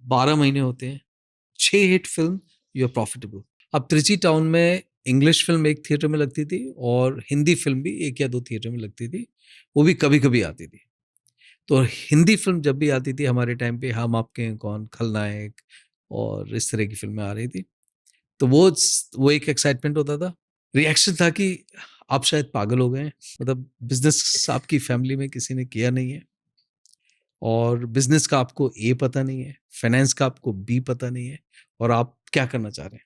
12 महीने होते हैं, 6 hit film, you are profitable. अब त्रिची टाउन में इंग्लिश फिल्म एक थिएटर में लगती थी और हिंदी फिल्म भी 1 या 2 थिएटर में लगती थी, वो भी कभी-कभी आती थी। तो हिंदी फिल्म जब भी आती थी हमारे टाइम पे, हम आपके हैं कौन, खलनायक और इस तरह की फिल्में आ रही थी, तो वो एक एक्साइटमेंट होता था। रिएक्शन था कि आप शायद पागल हो गए हैं, मतलब बिज़नेस आपकी फैमिली में किसी ने किया नहीं है और बिज़नेस का आपको ए पता नहीं है, फाइनेंस का आपको बी पता नहीं है और आप क्या करना चाह रहे हैं?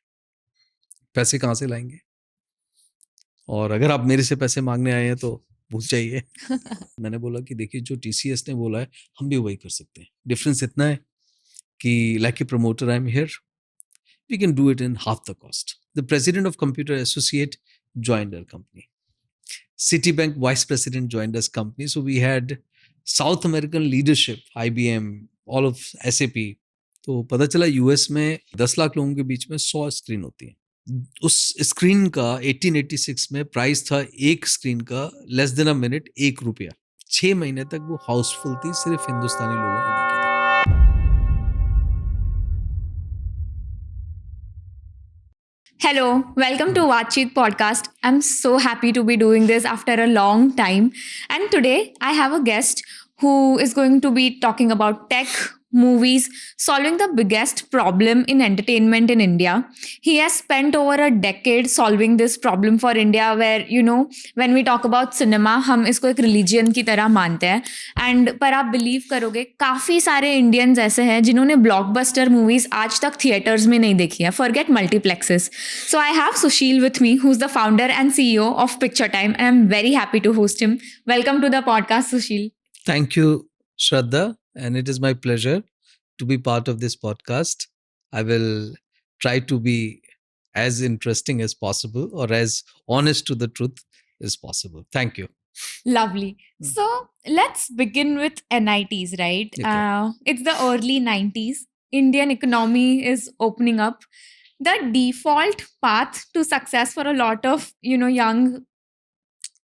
पैसे कहाँ से लाएँगे? और अगर आप मेरे से पैसे माँगने आए हैं तो भूल जाइए। मैंने बोला कि देखिए जो टीसीएस ने बोला है, हम भी वही कर सकते हैं। डिफरेंस इतना है कि like a promoter I am here, we can do it in half the cost. The president of computer associate joined our company. Citibank vice president joined us company. So we had South American leadership, IBM, all of SAP. तो पता चला US में 10 लाख लोगों के बीच में 100 screen होती है। उस स्क्रीन का 1886 में प्राइस था एक स्क्रीन का लेस देन अ मिनट ₹1। 6 महीने तक वो हाउसफुल थी, सिर्फ हिंदुस्तानी लोगों ने देखी थी। Hello, welcome to Vachit podcast. I'm so happy to be doing this after a long time. And today I have a guest who is going to be talking about tech, movies, solving the biggest problem in entertainment in India. He has spent over a decade solving this problem for India, where, when we talk about cinema, हम इसको एक religion की तरह मानते हैं. And पर आप believe करोगे काफ़ी सारे इंडियंस ऐसे हैं जिन्होंने ब्लॉकबस्टर मूवीज आज तक थिएटर्स में नहीं देखी है, forget multiplexes. So I have Sushil with me, who is the founder and CEO of picture time, and I am very happy to host him. Welcome to the podcast Sushil. Thank you, Shraddha, and it is my pleasure to be part of this podcast. I will try to be as interesting as possible or as honest to the truth as possible. Thank you. Lovely. So let's begin with NITs, right? Okay. It's the early 90s. Indian economy is opening up. The default path to success for a lot of, young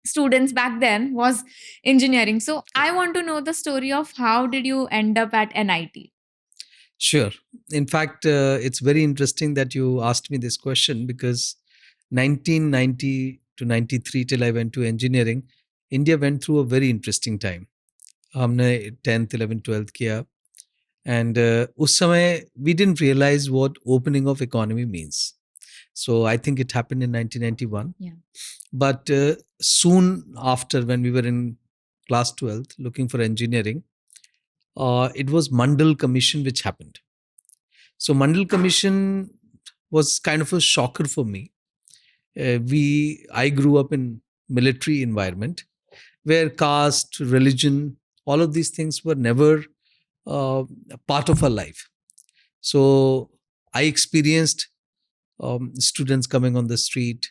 students back then was engineering. So I want to know the story of how did you end up at NIT? Sure. In fact, it's very interesting that you asked me this question because 1990 to 93 till I went to engineering, India went through a very interesting time. हमने 10th, 11th, 12th किया and उस समय we didn't realize what opening of economy means. So I think it happened in 1991. Yeah. But soon after, when we were in class 12th looking for engineering, it was Mandal Commission which happened. So Mandal Commission was kind of a shocker for me. I grew up in military environment where caste, religion, all of these things were never part of our life. So I experienced students coming on the street.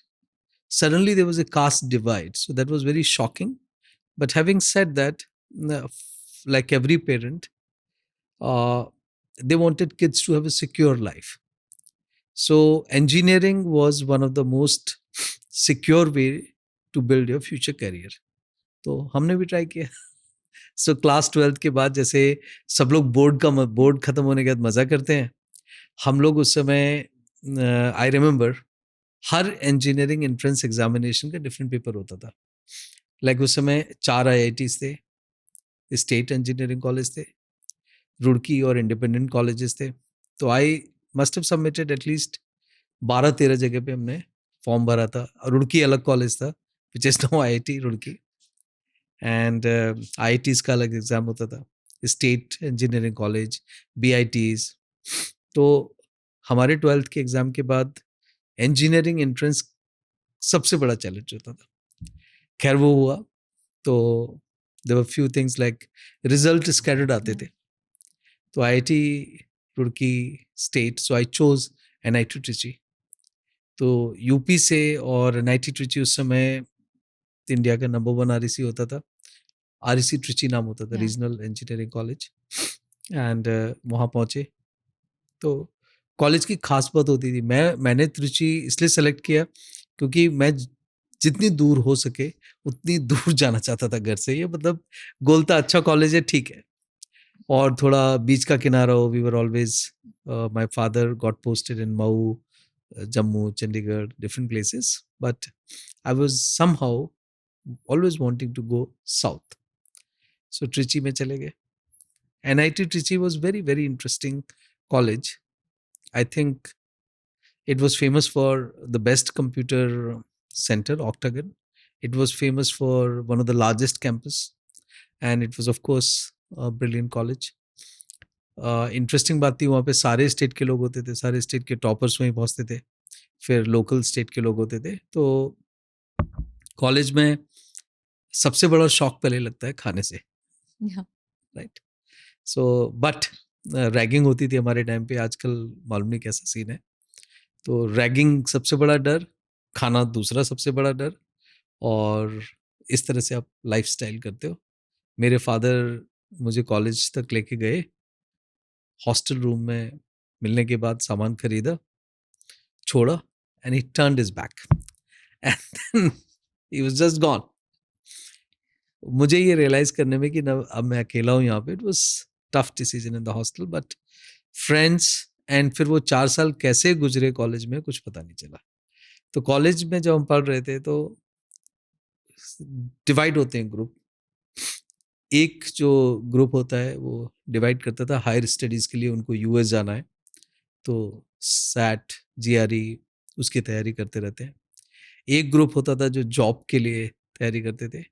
Suddenly there was a caste divide. So that was very shocking. But having said that, like every parent, they wanted kids to have a secure life. So engineering was one of the most secure way to build your future career. तो हमने भी try किया. So class 12th के बाद जैसे सब लोग board खत्म होने के बाद मज़ा करते हैं, हम लोग उस समय I remember her engineering entrance examination का डिफरेंट पेपर होता था. लाइक उस समय 4 IITs थे, स्टेट इंजीनियरिंग कॉलेज थे, रुड़की और इंडिपेंडेंट कॉलेजेस थे. तो I must have submitted at least 12-13 जगह पे हमने फॉर्म भरा था. रुड़की अलग कॉलेज था, which is now IIT Roorkee, and IITs का अलग एग्ज़ाम होता था, स्टेट इंजीनियरिंग कॉलेज, BITs. तो हमारे 12th के एग्ज़ाम के बाद इंजीनियरिंग एंट्रेंस सबसे बड़ा चैलेंज होता था. खैर वो हुआ. तो there were few things like result scattered आते थे. तो IIT Roorkee state, so I chose NIT Trichy. तो यूपी से और NIT ट्रिची उस समय इंडिया का नंबर 1 REC होता था. REC ट्रिची नाम होता था, रीजनल इंजीनियरिंग कॉलेज. एंड वहाँ पहुँचे तो कॉलेज की खास बात होती थी. मैंने त्रिची इसलिए सेलेक्ट किया क्योंकि मैं जितनी दूर हो सके उतनी दूर जाना चाहता था घर से. ये मतलब गोल था अच्छा कॉलेज है, ठीक है, और थोड़ा बीच का किनारा हो. We were always, my father got posted in Mhow, Jammu, Chandigarh, different places, but I was somehow always wanting to go south. So Trichy में चले गए. NIT Trichy was very, very interesting college. I think it was famous for the best computer center, Octagon. It was famous for one of the largest campus, and it was of course a brilliant college. Interesting बात थी, वहाँ पे सारे state के लोग होते थे, सारे स्टेट के टॉपर्स वहीं पहुँचते थे, फिर लोकल स्टेट के लोग होते थे. तो कॉलेज में सबसे बड़ा शौक पहले लगता है खाने से, Yeah. Right. So but ragging होती थी हमारे टाइम पे, आजकल मालूम नहीं कैसा सीन है. तो रैगिंग सबसे बड़ा डर, खाना दूसरा सबसे बड़ा डर, और इस तरह से आप लाइफस्टाइल करते हो. मेरे फादर मुझे कॉलेज तक लेके गए, हॉस्टल रूम में मिलने के बाद सामान खरीदा, छोड़ा, and he turned his back and then he was just gone. मुझे ये रियलाइज करने में कि ना अब मैं अकेला हूँ यहाँ पे. It was tough decision in the hostel, but friends, and फिर वो 4 साल कैसे गुजरे कॉलेज में कुछ पता नहीं चला. तो कॉलेज में जब हम पढ़ रहे थे तो डिवाइड होते हैं ग्रुप. एक जो ग्रुप होता है वो डिवाइड करता था हायर स्टडीज़ के लिए, उनको यूएस जाना है, तो सैट, जीआरई उसकी तैयारी करते रहते हैं. एक ग्रुप होता था जो जॉब के लिए तैयारी करते थे.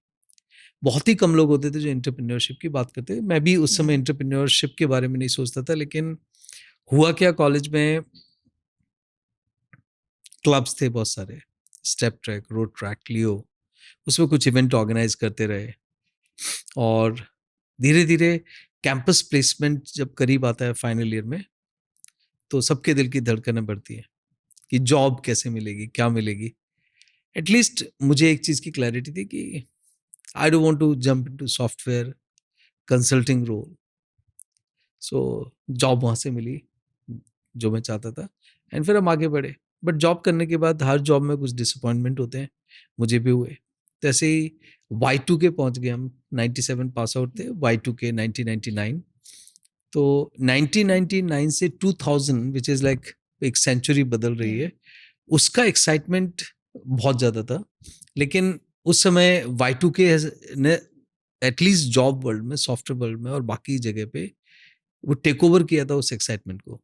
बहुत ही कम लोग होते थे जो एंटरप्रेन्योरशिप की बात करते थे. मैं भी उस समय एंटरप्रेन्योरशिप के बारे में नहीं सोचता था, लेकिन हुआ क्या, कॉलेज में क्लब्स थे बहुत सारे, स्टेप ट्रैक, रोड ट्रैक, लियो, उसमें कुछ इवेंट ऑर्गेनाइज करते रहे. और धीरे धीरे कैंपस प्लेसमेंट जब करीब आता है फाइनल ईयर में, तो सबके दिल की धड़कनें बढ़ती हैं कि जॉब कैसे मिलेगी, क्या मिलेगी. एटलीस्ट मुझे एक चीज़ की क्लैरिटी थी कि I don't want to jump into software consulting role. So job वहाँ से मिली जो मैं चाहता था, एंड फिर हम आगे बढ़े. बट जॉब करने के बाद हर जॉब में कुछ डिसअपॉइंटमेंट होते हैं, मुझे भी हुए. तो ऐसे ही Y2K पहुँच गए हम. 97 पास आउट थे, Y2K 1999. तो 1999 से 2000 विच इज़ लाइक एक सेंचुरी बदल रही है, उसका एक्साइटमेंट बहुत ज़्यादा था. लेकिन उस समय Y2K ने एटलीस्ट जॉब वर्ल्ड में, सॉफ्टवेयर वर्ल्ड में और बाकी जगह पे वो टेक ओवर किया था उस एक्साइटमेंट को.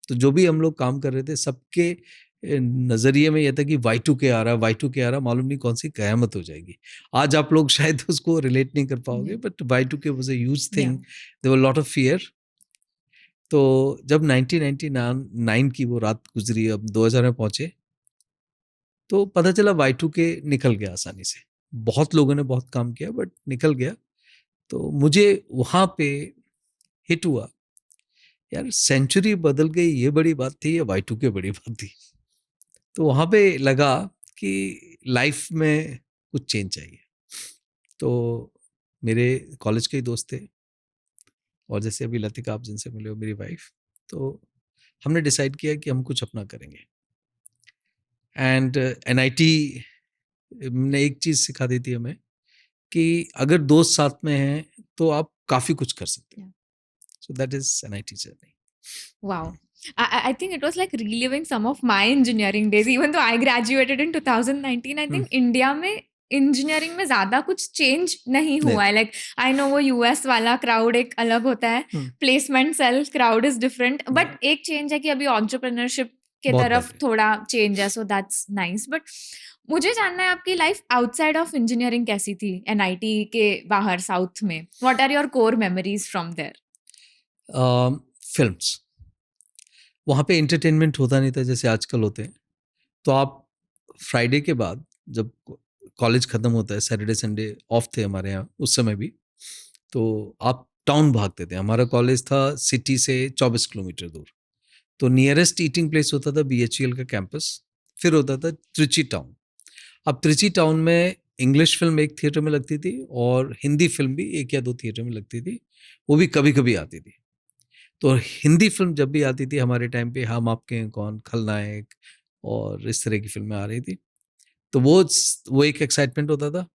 तो जो भी हम लोग काम कर रहे थे, सबके नज़रिए में यह था कि Y2K आ रहा है, Y2K आ रहा है, मालूम नहीं कौन सी कयामत हो जाएगी. आज आप लोग शायद उसको रिलेट नहीं कर पाओगे, but Y2K was a huge thing. There were lot of fear. तो जब 1999 की वो रात गुजरी, अब 2000 में पहुंचे, तो पता चला Y2K निकल गया आसानी से. बहुत लोगों ने बहुत काम किया, बट निकल गया. तो मुझे वहाँ पे हिट हुआ, यार सेंचुरी बदल गई ये बड़ी बात थी या Y2K बड़ी बात थी. तो वहाँ पे लगा कि लाइफ में कुछ चेंज चाहिए. तो मेरे कॉलेज के ही दोस्त थे, और जैसे अभी लतिका आप जिनसे मिले हो, मेरी वाइफ, तो हमने डिसाइड किया कि हम कुछ अपना करेंगे. एंड NIT ने एक चीज़ सिखा दी थी हमें कि अगर दोस्त साथ में हैं तो आप काफ़ी कुछ कर सकते हैं. So that is NIT journey. Wow. I think it was like reliving some of my engineering days. Even though I graduated in 2019, I think India में इंजीनियरिंग में ज्यादा कुछ चेंज नहीं हुआ है. लाइक आई नो वो यूएस वाला crowd एक अलग होता है, placement cell crowd is different, but एक चेंज है कि अभी एंटरप्रेन्योरशिप के तरफ थोड़ा चेंज है. So that's nice. बट मुझे जानना है आपकी लाइफ आउटसाइड ऑफ इंजीनियरिंग कैसी थी NIT के बाहर साउथ में. What are your core memories from there? Films. वहाँ पे एंटरटेनमेंट होता नहीं था जैसे आजकल होते हैं. तो आप फ्राइडे के बाद जब कॉलेज ख़त्म होता है, सैटरडे संडे ऑफ थे हमारे यहाँ उस समय भी, तो आप टाउन भागते थे. हमारा कॉलेज था सिटी से 24 किलोमीटर दूर. तो नियरेस्ट ईटिंग प्लेस होता था BHEL का कैंपस, फिर होता था त्रिची टाउन. अब त्रिची टाउन में इंग्लिश फिल्म एक थिएटर में लगती थी और हिंदी फिल्म भी 1 या 2 थिएटर में लगती थी, वो भी कभी कभी आती थी. तो हिंदी फिल्म जब भी आती थी हमारे टाइम पे, हम आपके हैं कौन, खलनायक और इस तरह की फिल्में आ रही थी, तो वो एक एक्साइटमेंट होता था.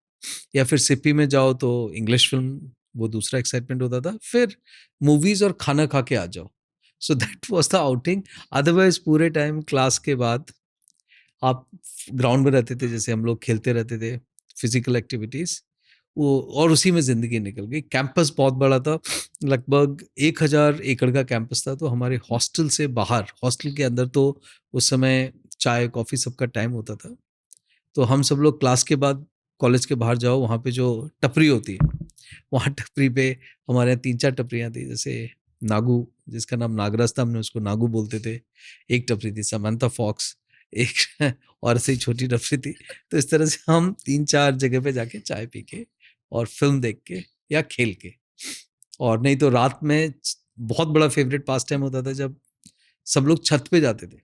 या फिर सिप्पी में जाओ तो इंग्लिश फिल्म वो दूसरा एक्साइटमेंट होता था। फिर मूवीज और खाना खा के आ जाओ, सो that was the outing. Otherwise पूरे टाइम क्लास के बाद आप ग्राउंड में रहते थे, जैसे हम लोग खेलते रहते थे, फिजिकल एक्टिविटीज वो, और उसी में जिंदगी निकल गई। कैंपस बहुत बड़ा था, लगभग 1000 एकड़ का कैंपस था। तो हमारे हॉस्टल से बाहर, हॉस्टल के अंदर तो उस समय चाय कॉफ़ी सबका टाइम होता था। तो हम सब लोग क्लास के बाद कॉलेज के बाहर जाओ, वहाँ पे जो टपरी होती है, वहाँ टपरी पे हमारे यहाँ 3-4 टपरियाँ थी। जैसे नागू, जिसका नाम नागराज था, हमने उसको नागू बोलते थे। एक टपरी थी समंथा फॉक्स, एक और ऐसे ही छोटी टपरी थी। तो इस तरह से हम 3-4 जगह पे जाके चाय पी के और फिल्म देख के या खेल के, और नहीं तो रात में बहुत बड़ा फेवरेट पास टाइम होता था जब सब लोग छत पे जाते थे।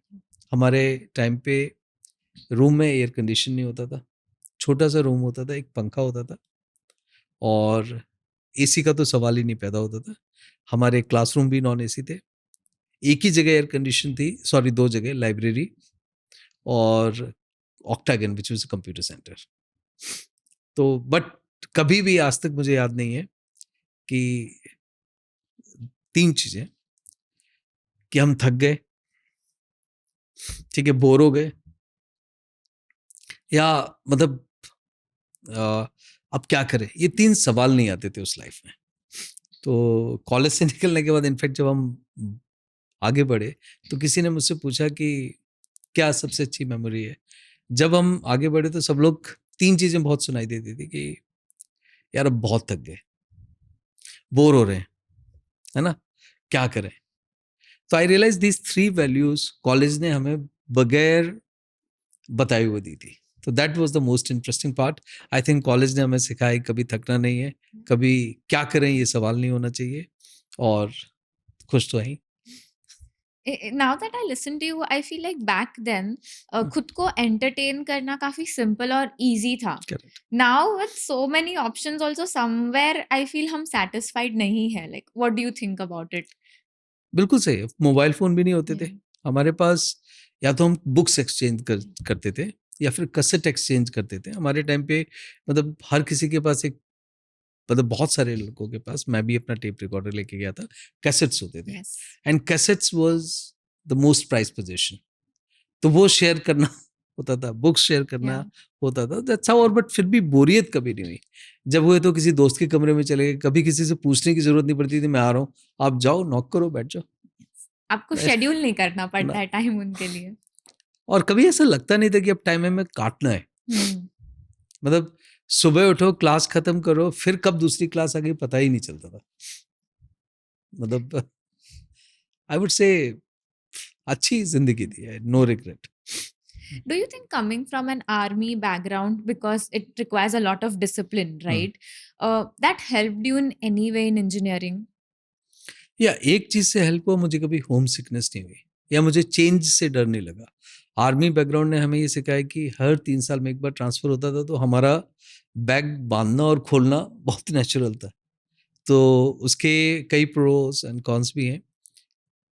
हमारे टाइम पे रूम में एयर कंडीशन नहीं होता था, छोटा सा रूम होता था, एक पंखा होता था, और एसी का तो सवाल ही नहीं पैदा होता था। हमारे क्लासरूम भी नॉन एसी थे। एक ही जगह एयर कंडीशन थी, सॉरी 2 जगह, लाइब्रेरी और octagon which was computer centre. तो बट कभी भी आज तक मुझे याद नहीं है कि 3 चीजें, कि हम थक गए, ठीक है, बोर हो गए, या मतलब अब क्या करें, ये 3 सवाल नहीं आते थे उस लाइफ में। तो कॉलेज से निकलने के बाद इनफैक्ट जब हम आगे बढ़े तो किसी ने मुझसे पूछा कि क्या सबसे अच्छी मेमोरी है। जब हम आगे बढ़े तो सब लोग 3 चीजें बहुत सुनाई देती थी कि यार अब बहुत थक गए, बोर हो रहे हैं, है ना, क्या करें। तो I realise this 3 values college ने हमें बगैर बताई हुई दी थी। तो that was the most interesting part. I think college ने हमें सिखाया कभी थकना नहीं है, कभी क्या करें ये सवाल नहीं होना चाहिए, और खुश तो ही। Now that I listen to you I feel like back then खुद को एंटरटेन करना काफी सिंपल और इजी था. Correct, now with so many options also somewhere I feel हम सेटिस्फाइड नहीं है. Like what do you think about it? बिल्कुल सही है। मोबाइल फोन भी नहीं होते थे हमारे पास, या तो हम बुक्स एक्सचेंज करते थे या फिर कैसेट एक्सचेंज करते थे हमारे टाइम पे। मतलब हर किसी के पास एक, मतलब बहुत सारे लोगों के पास, मैं भी अपना टेप रिकॉर्डर लेके गया था, कैसेट्स होते थे, yes. And cassettes was the most price position. तो वो शेयर करना होता था, बुक्स शेयर करना या होता था, दैट्स हाउ। और बट फिर भी बोरियत कभी नहीं हुई। जब हुए तो किसी दोस्त के कमरे में चले गए, कभी किसी से पूछने की जरूरत नहीं पड़ती थी, मैं आ रहा हूँ, आप जाओ, नॉक करो, बैठ जाओ। आपको शेड्यूल नहीं करना पड़ता ना, है टाइम उनके लिए. और कभी ऐसा लगता नहीं था कि अब टाइम है में काटना है। हम्म. मतलब सुबह उठो, क्लास खत्म करो, फिर कब दूसरी क्लास आ गई पता ही नहीं चलता था। मतलब आई वुड से अच्छी जिंदगी थी, no regret. Do you think coming from an army background, because it requires a lot of discipline, right? That helped you in any way in engineering? या एक चीज से हेल्प हुआ, मुझे कभी होम सिकनेस नहीं हुई, या मुझे चेंज से डर नहीं लगा। आर्मी बैकग्राउंड ने हमें ये सिखाया कि हर 3 साल में एक बार ट्रांसफर होता था, तो हमारा बैग बांधना और खोलना बहुत नेचुरल था। तो उसके कई प्रोज एंड कॉन्स भी हैं।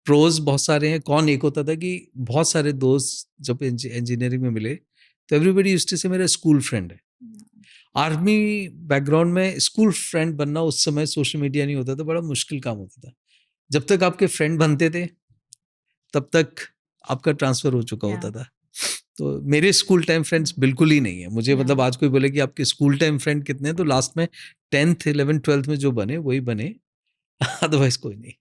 प्रोज बहुत सारे हैं, कौन एक होता था कि बहुत सारे दोस्त जब इंजीनियरिंग में मिले तो एवरीबडी यूज्ड टू से मेरा स्कूल फ्रेंड है। आर्मी बैकग्राउंड में स्कूल फ्रेंड बनना, उस समय सोशल मीडिया नहीं होता था, बड़ा मुश्किल काम होता था। जब तक आपके फ्रेंड बनते थे तब तक आपका ट्रांसफर हो चुका Yeah. होता था। तो मेरे स्कूल टाइम फ्रेंड्स बिल्कुल ही नहीं है मुझे। Yeah. मतलब आज कोई बोले कि आपके स्कूल टाइम फ्रेंड कितने हैं, तो लास्ट में 10th 11th 12th में जो बने वही बने, अदरवाइज कोई नहीं।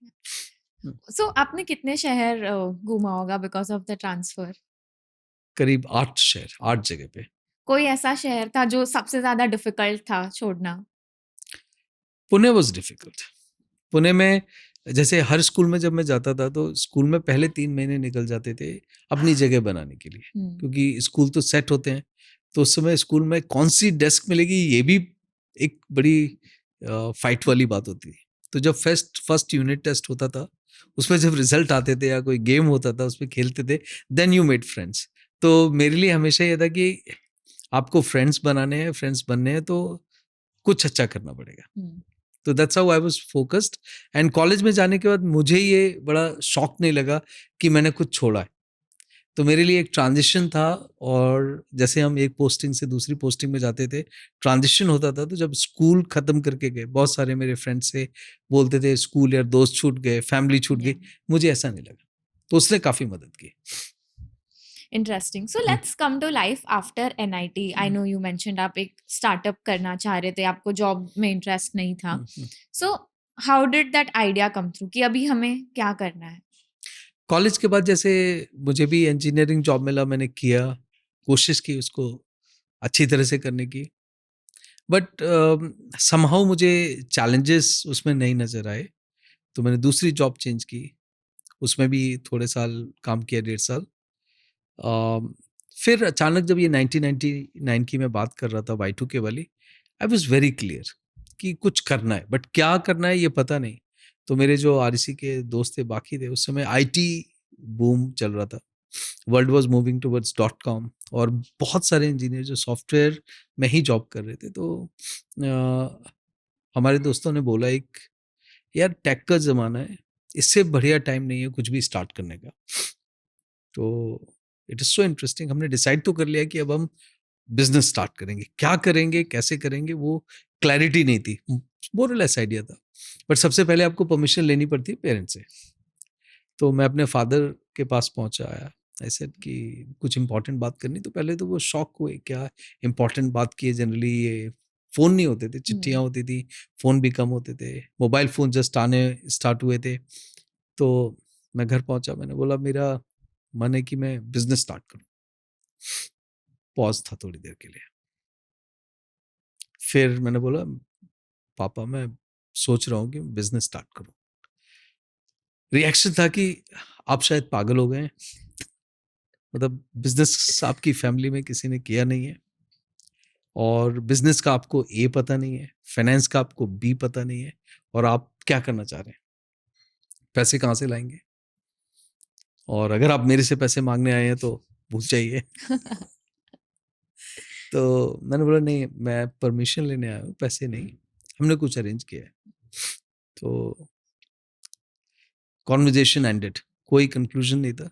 So आपने कितने शहर घूमा होगा because of the transfer? करीब 8 शहर, 8 जगह पे। कोई ऐसा शहर था जो सबसे ज्यादा डिफिकल्ट था छोड़ना? Pune was difficult. पुणे में जैसे हर स्कूल में जब मैं जाता था तो स्कूल में पहले 3 महीने निकल जाते थे अपनी जगह बनाने के लिए, क्योंकि स्कूल तो सेट होते हैं। तो उस समय स्कूल में कौन सी डेस्क मिलेगी ये भी एक बड़ी फाइट वाली बात होती थी। तो जब फर्स्ट यूनिट टेस्ट होता था, उसमें जब रिजल्ट आते थे या कोई गेम होता था उसमें खेलते थे, देन यू मेड फ्रेंड्स। तो मेरे लिए हमेशा ये था कि आपको फ्रेंड्स बनाने हैं, फ्रेंड्स बनने हैं, तो कुछ अच्छा करना पड़ेगा। तो that's how I was focused. And college में जाने के बाद मुझे ये बड़ा शौक नहीं लगा कि मैंने कुछ छोड़ा है। तो मेरे लिए एक ट्रांजिशन था। और जैसे हम एक पोस्टिंग से दूसरी पोस्टिंग में जाते थे, ट्रांजिशन होता था, तो जब स्कूल खत्म करके गए, बहुत सारे मेरे फ्रेंड्स से बोलते थे स्कूल यार दोस्त छूट गए, फैमिली छूट गई, मुझे ऐसा नहीं लगा, तो उसने काफ़ी मदद की। Interesting. So let's come to life after NIT. I know you mentioned आप एक स्टार्टअप करना चाह रहे थे, आपको जॉब में इंटरेस्ट नहीं था. So how did that idea come through कि अभी हमें क्या करना है? कॉलेज के बाद जैसे मुझे भी इंजीनियरिंग जॉब मिला, मैंने किया, कोशिश की उसको अच्छी तरह से करने की, बट समहाउ मुझे चैलेंजेस उसमें नहीं नज़र आए, तो मैंने दूसरी जॉब चेंज की, उसमें भी थोड़े साल काम किया, 1.5 साल। फिर अचानक जब ये 1999 की मैं बात कर रहा था, Y2K वाली, आई वॉज वेरी क्लियर कि कुछ करना है, बट क्या करना है ये पता नहीं। तो मेरे जो REC के दोस्त थे, बाकी थे, उस समय IT बूम चल रहा था, world was moving towards .com, और बहुत सारे इंजीनियर जो सॉफ्टवेयर में ही जॉब कर रहे थे। तो हमारे दोस्तों ने बोला एक, यार टेक का ज़माना है, इससे बढ़िया टाइम नहीं है कुछ भी स्टार्ट करने का। तो इट इज़ सो इंटरेस्टिंग, हमने डिसाइड तो कर लिया कि अब हम बिजनेस स्टार्ट करेंगे, क्या करेंगे कैसे करेंगे वो क्लैरिटी नहीं थी, मोर और लेस आइडिया था, बट सबसे पहले आपको परमिशन लेनी पड़ती है पेरेंट्स से। तो मैं अपने फादर के पास पहुंचा आया, ऐसे कि कुछ इंपॉर्टेंट बात करनी, तो पहले तो वो शॉक हुए, क्या इंपॉर्टेंट बात की है, जनरली ये फ़ोन नहीं होते थे, चिट्ठियाँ होती थी, फ़ोन भी कम होते थे, मोबाइल फ़ोन जस्ट आने स्टार्ट हुए थे। तो मैं घर पहुंचा, मैंने बोला मेरा मन है कि मैं बिजनेस स्टार्ट करूं। पॉज था थोड़ी देर के लिए, फिर मैंने बोला पापा मैं सोच रहा हूँ कि बिजनेस स्टार्ट करूं। रिएक्शन था कि आप शायद पागल हो गए हैं, मतलब बिजनेस आपकी फैमिली में किसी ने किया नहीं है, और बिजनेस का आपको ए पता नहीं है, फाइनेंस का आपको बी पता नहीं है, और आप क्या करना चाह रहे हैं, पैसे कहाँ से लाएंगे, और अगर आप मेरे से पैसे मांगने आए हैं तो भूल जाइए। तो मैंने बोला नहीं, मैं परमिशन लेने आया हूँ, पैसे नहीं, हमने कुछ अरेंज किया है। तो कॉन्वर्जेशन एंडेड, कोई कंक्लूजन नहीं था।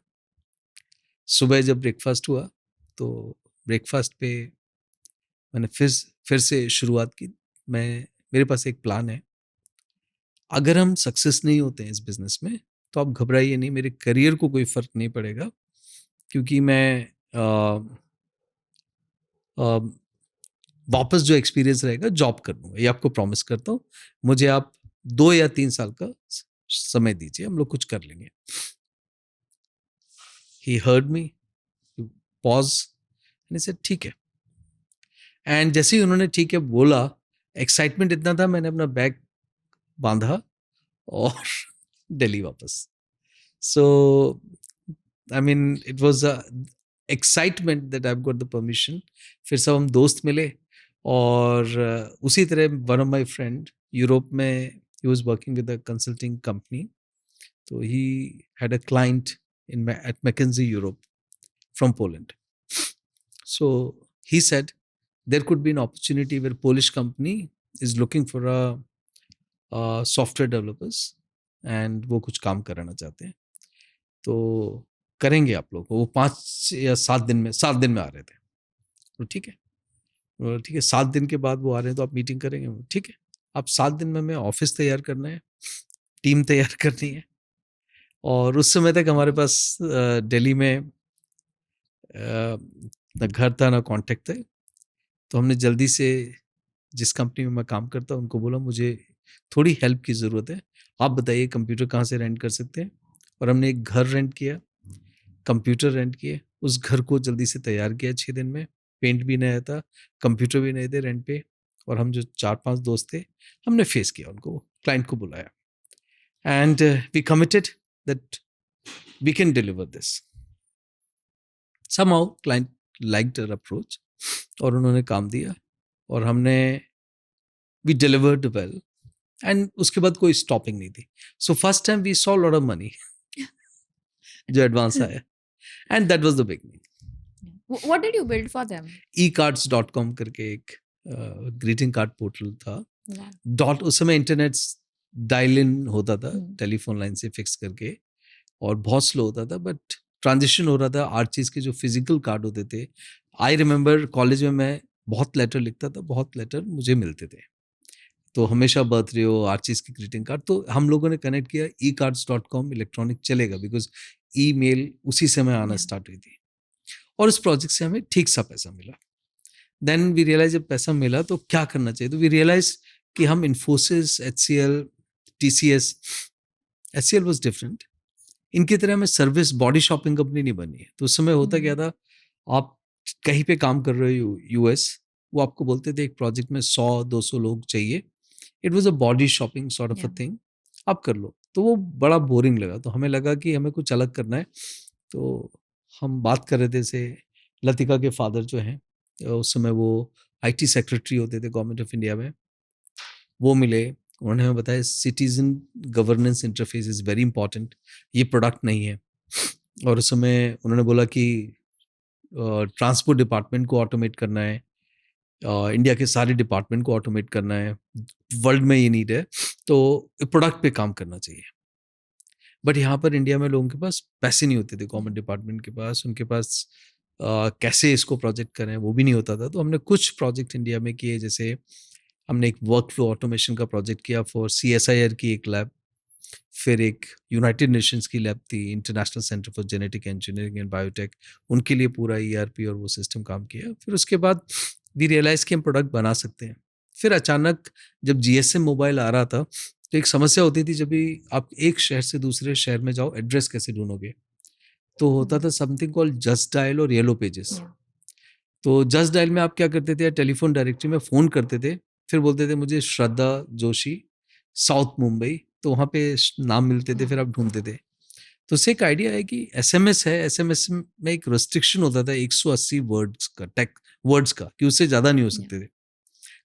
सुबह जब ब्रेकफास्ट हुआ, तो ब्रेकफास्ट पे मैंने फिर से शुरुआत की। मेरे पास एक प्लान है, अगर हम सक्सेस नहीं होते हैं इस बिजनेस में तो आप घबराइए नहीं, मेरे करियर को कोई फर्क नहीं पड़ेगा, क्योंकि मैं वापस जो एक्सपीरियंस रहेगा जॉब कर लूँगा, ये आपको प्रॉमिस करता हूँ। मुझे आप 2 या 3 साल का समय दीजिए, हम लोग कुछ कर लेंगे। He heard me, pause, and said ठीक है। एंड जैसे ही उन्होंने ठीक है बोला, एक्साइटमेंट इतना था, मैंने अपना बैग बांधा और दिल्ली वापस। So I mean it was a excitement that I got the permission. फिर सब हम दोस्त मिले, और उसी तरह one of my friend Europe में, he was working with a consulting company, तो he had a client in at McKinsey Europe from Poland. So he said there could be an opportunity where Polish company is looking for a software developers, and वो कुछ काम कराना चाहते हैं, तो करेंगे आप लोग। वो 5 या 7 दिन में आ रहे थे। तो ठीक है, ठीक है, 7 दिन के बाद वो आ रहे हैं तो आप मीटिंग करेंगे, ठीक है। अब 7 दिन में हमें ऑफिस तैयार करना है, टीम तैयार करनी है, और उस समय तक हमारे पास दिल्ली में ना घर था ना कॉन्टेक्ट थे। तो हमने जल्दी से जिस कंपनी में मैं काम करता हूँ उनको बोला मुझे थोड़ी हेल्प की ज़रूरत है, आप बताइए कंप्यूटर कहाँ से रेंट कर सकते हैं। और हमने एक घर रेंट किया, कंप्यूटर रेंट किए, उस घर को जल्दी से तैयार किया 6 दिन में। पेंट भी नया था, कंप्यूटर भी नए थे रेंट पे, और हम जो 4-5 दोस्त थे, हमने फेस किया उनको, क्लाइंट को बुलाया, and we committed that we can deliver this. Somehow client liked our approach, और उन्होंने काम दिया, और हमने वी डिलीवर्ड वेल, एंड उसके बाद कोई स्टॉपिंग नहीं थी। So first time we saw lot of money जो एडवांस आया, and that was the beginning. What did you build for them? ecards.com करके एक ग्रीटिंग कार्ड पोर्टल था। Wow. डॉट उस समय इंटरनेट डायल इन होता था हम्म। टेलीफोन लाइन से फिक्स करके, और बहुत स्लो होता था, बट ट्रांजिशन हो रहा था आर चीज़ के जो फिजिकल कार्ड होते थे. आई रिमेंबर कॉलेज में मैं बहुत लेटर लिखता था, बहुत लेटर मुझे मिलते थे. तो हमेशा बर्थडे हो, आर चीज़ की ग्रीटिंग कार्ड. तो हम लोगों ने कनेक्ट किया ecards.com इलेक्ट्रॉनिक चलेगा, बिकॉज ईमेल उसी समय आना Yeah. स्टार्ट हुई थी. और उस प्रोजेक्ट से हमें ठीक सा पैसा मिला. देन वी रियलाइज जब पैसा मिला तो क्या करना चाहिए. तो वी रियलाइज कि हम Infosys, HCL, TCS, HCL was different, इनकी तरह हमें सर्विस बॉडी शॉपिंग कंपनी नहीं बनी है. तो उस समय होता क्या था, आप कहीं पे काम कर रहे हो US, वो आपको बोलते थे एक प्रोजेक्ट में 100-200 लोग चाहिए. It was a body shopping sort of a Yeah. Thing, आप कर लो. तो वो बड़ा बोरिंग लगा. तो हमें लगा कि हमें कुछ अलग करना है. तो हम बात कर रहे थे से लतिका के फादर जो हैं, उस समय वो IT सेक्रेटरी होते थे गवर्नमेंट ऑफ इंडिया में, वो मिले. उन्होंने हमें बताया citizen governance interface is very important, ये प्रोडक्ट नहीं है. और उस समय उन्होंने बोला कि ट्रांसपोर्ट डिपार्टमेंट को ऑटोमेट करना है, इंडिया के सारे डिपार्टमेंट को ऑटोमेट करना है, वर्ल्ड में ये नीड है, तो प्रोडक्ट पे काम करना चाहिए. बट यहाँ पर इंडिया में लोगों के पास पैसे नहीं होते थे, गवर्नमेंट डिपार्टमेंट के पास, उनके पास कैसे इसको प्रोजेक्ट करें वो भी नहीं होता था. तो हमने कुछ प्रोजेक्ट इंडिया में किए. जैसे हमने एक वर्क फ्लो ऑटोमेशन का प्रोजेक्ट किया फॉर CSIR की एक लैब. फिर एक यूनाइटेड नेशंस की लैब थी, international centre for genetic engineering and biotech, उनके लिए पूरा ERP और वो सिस्टम काम किया. फिर उसके बाद वी रियलाइज कि हम प्रोडक्ट बना सकते हैं. फिर अचानक जब GSM मोबाइल आ रहा था, तो एक समस्या होती थी, जब भी आप एक शहर से दूसरे शहर में जाओ, एड्रेस कैसे ढूंढोगे. तो होता था समथिंग कॉल्ड जस्ट डायल और येलो पेजेस. Yeah. तो जस्ट डायल में आप क्या करते थे, टेलीफोन डायरेक्टरी में फ़ोन करते थे, फिर बोलते थे मुझे श्रद्धा जोशी, साउथ मुंबई, तो वहाँ पे नाम मिलते थे, फिर आप ढूंढते थे. तो उससे एक आइडिया है कि SMS है, SMS में एक रेस्ट्रिक्शन होता था 180 वर्ड्स का, वर्ड्स का, कि उससे ज़्यादा नहीं हो Yeah. सकते थे.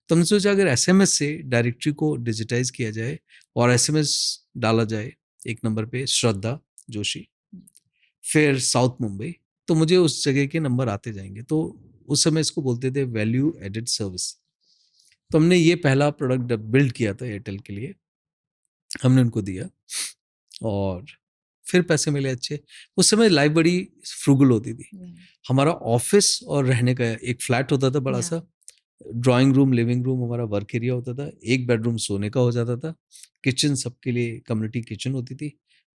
तो हमने सोचा अगर SMS से डायरेक्टरी को डिजिटाइज किया जाए और SMS डाला जाए एक नंबर पे श्रद्धा जोशी, फिर साउथ मुंबई, तो मुझे उस जगह के नंबर आते जाएंगे. तो उस समय इसको बोलते थे वैल्यू एडेड सर्विस. तो हमने ये पहला प्रोडक्ट बिल्ड किया था एयरटेल के लिए, हमने उनको दिया और फिर पैसे मिले अच्छे. उस समय लाइफ बड़ी फ्रूगल होती थी. Yeah. हमारा ऑफिस और रहने का एक फ्लैट होता था बड़ा Yeah. सा, ड्राइंग रूम, लिविंग रूम हमारा वर्क एरिया होता था, एक बेडरूम सोने का हो जाता था, किचन सबके लिए कम्युनिटी किचन होती थी.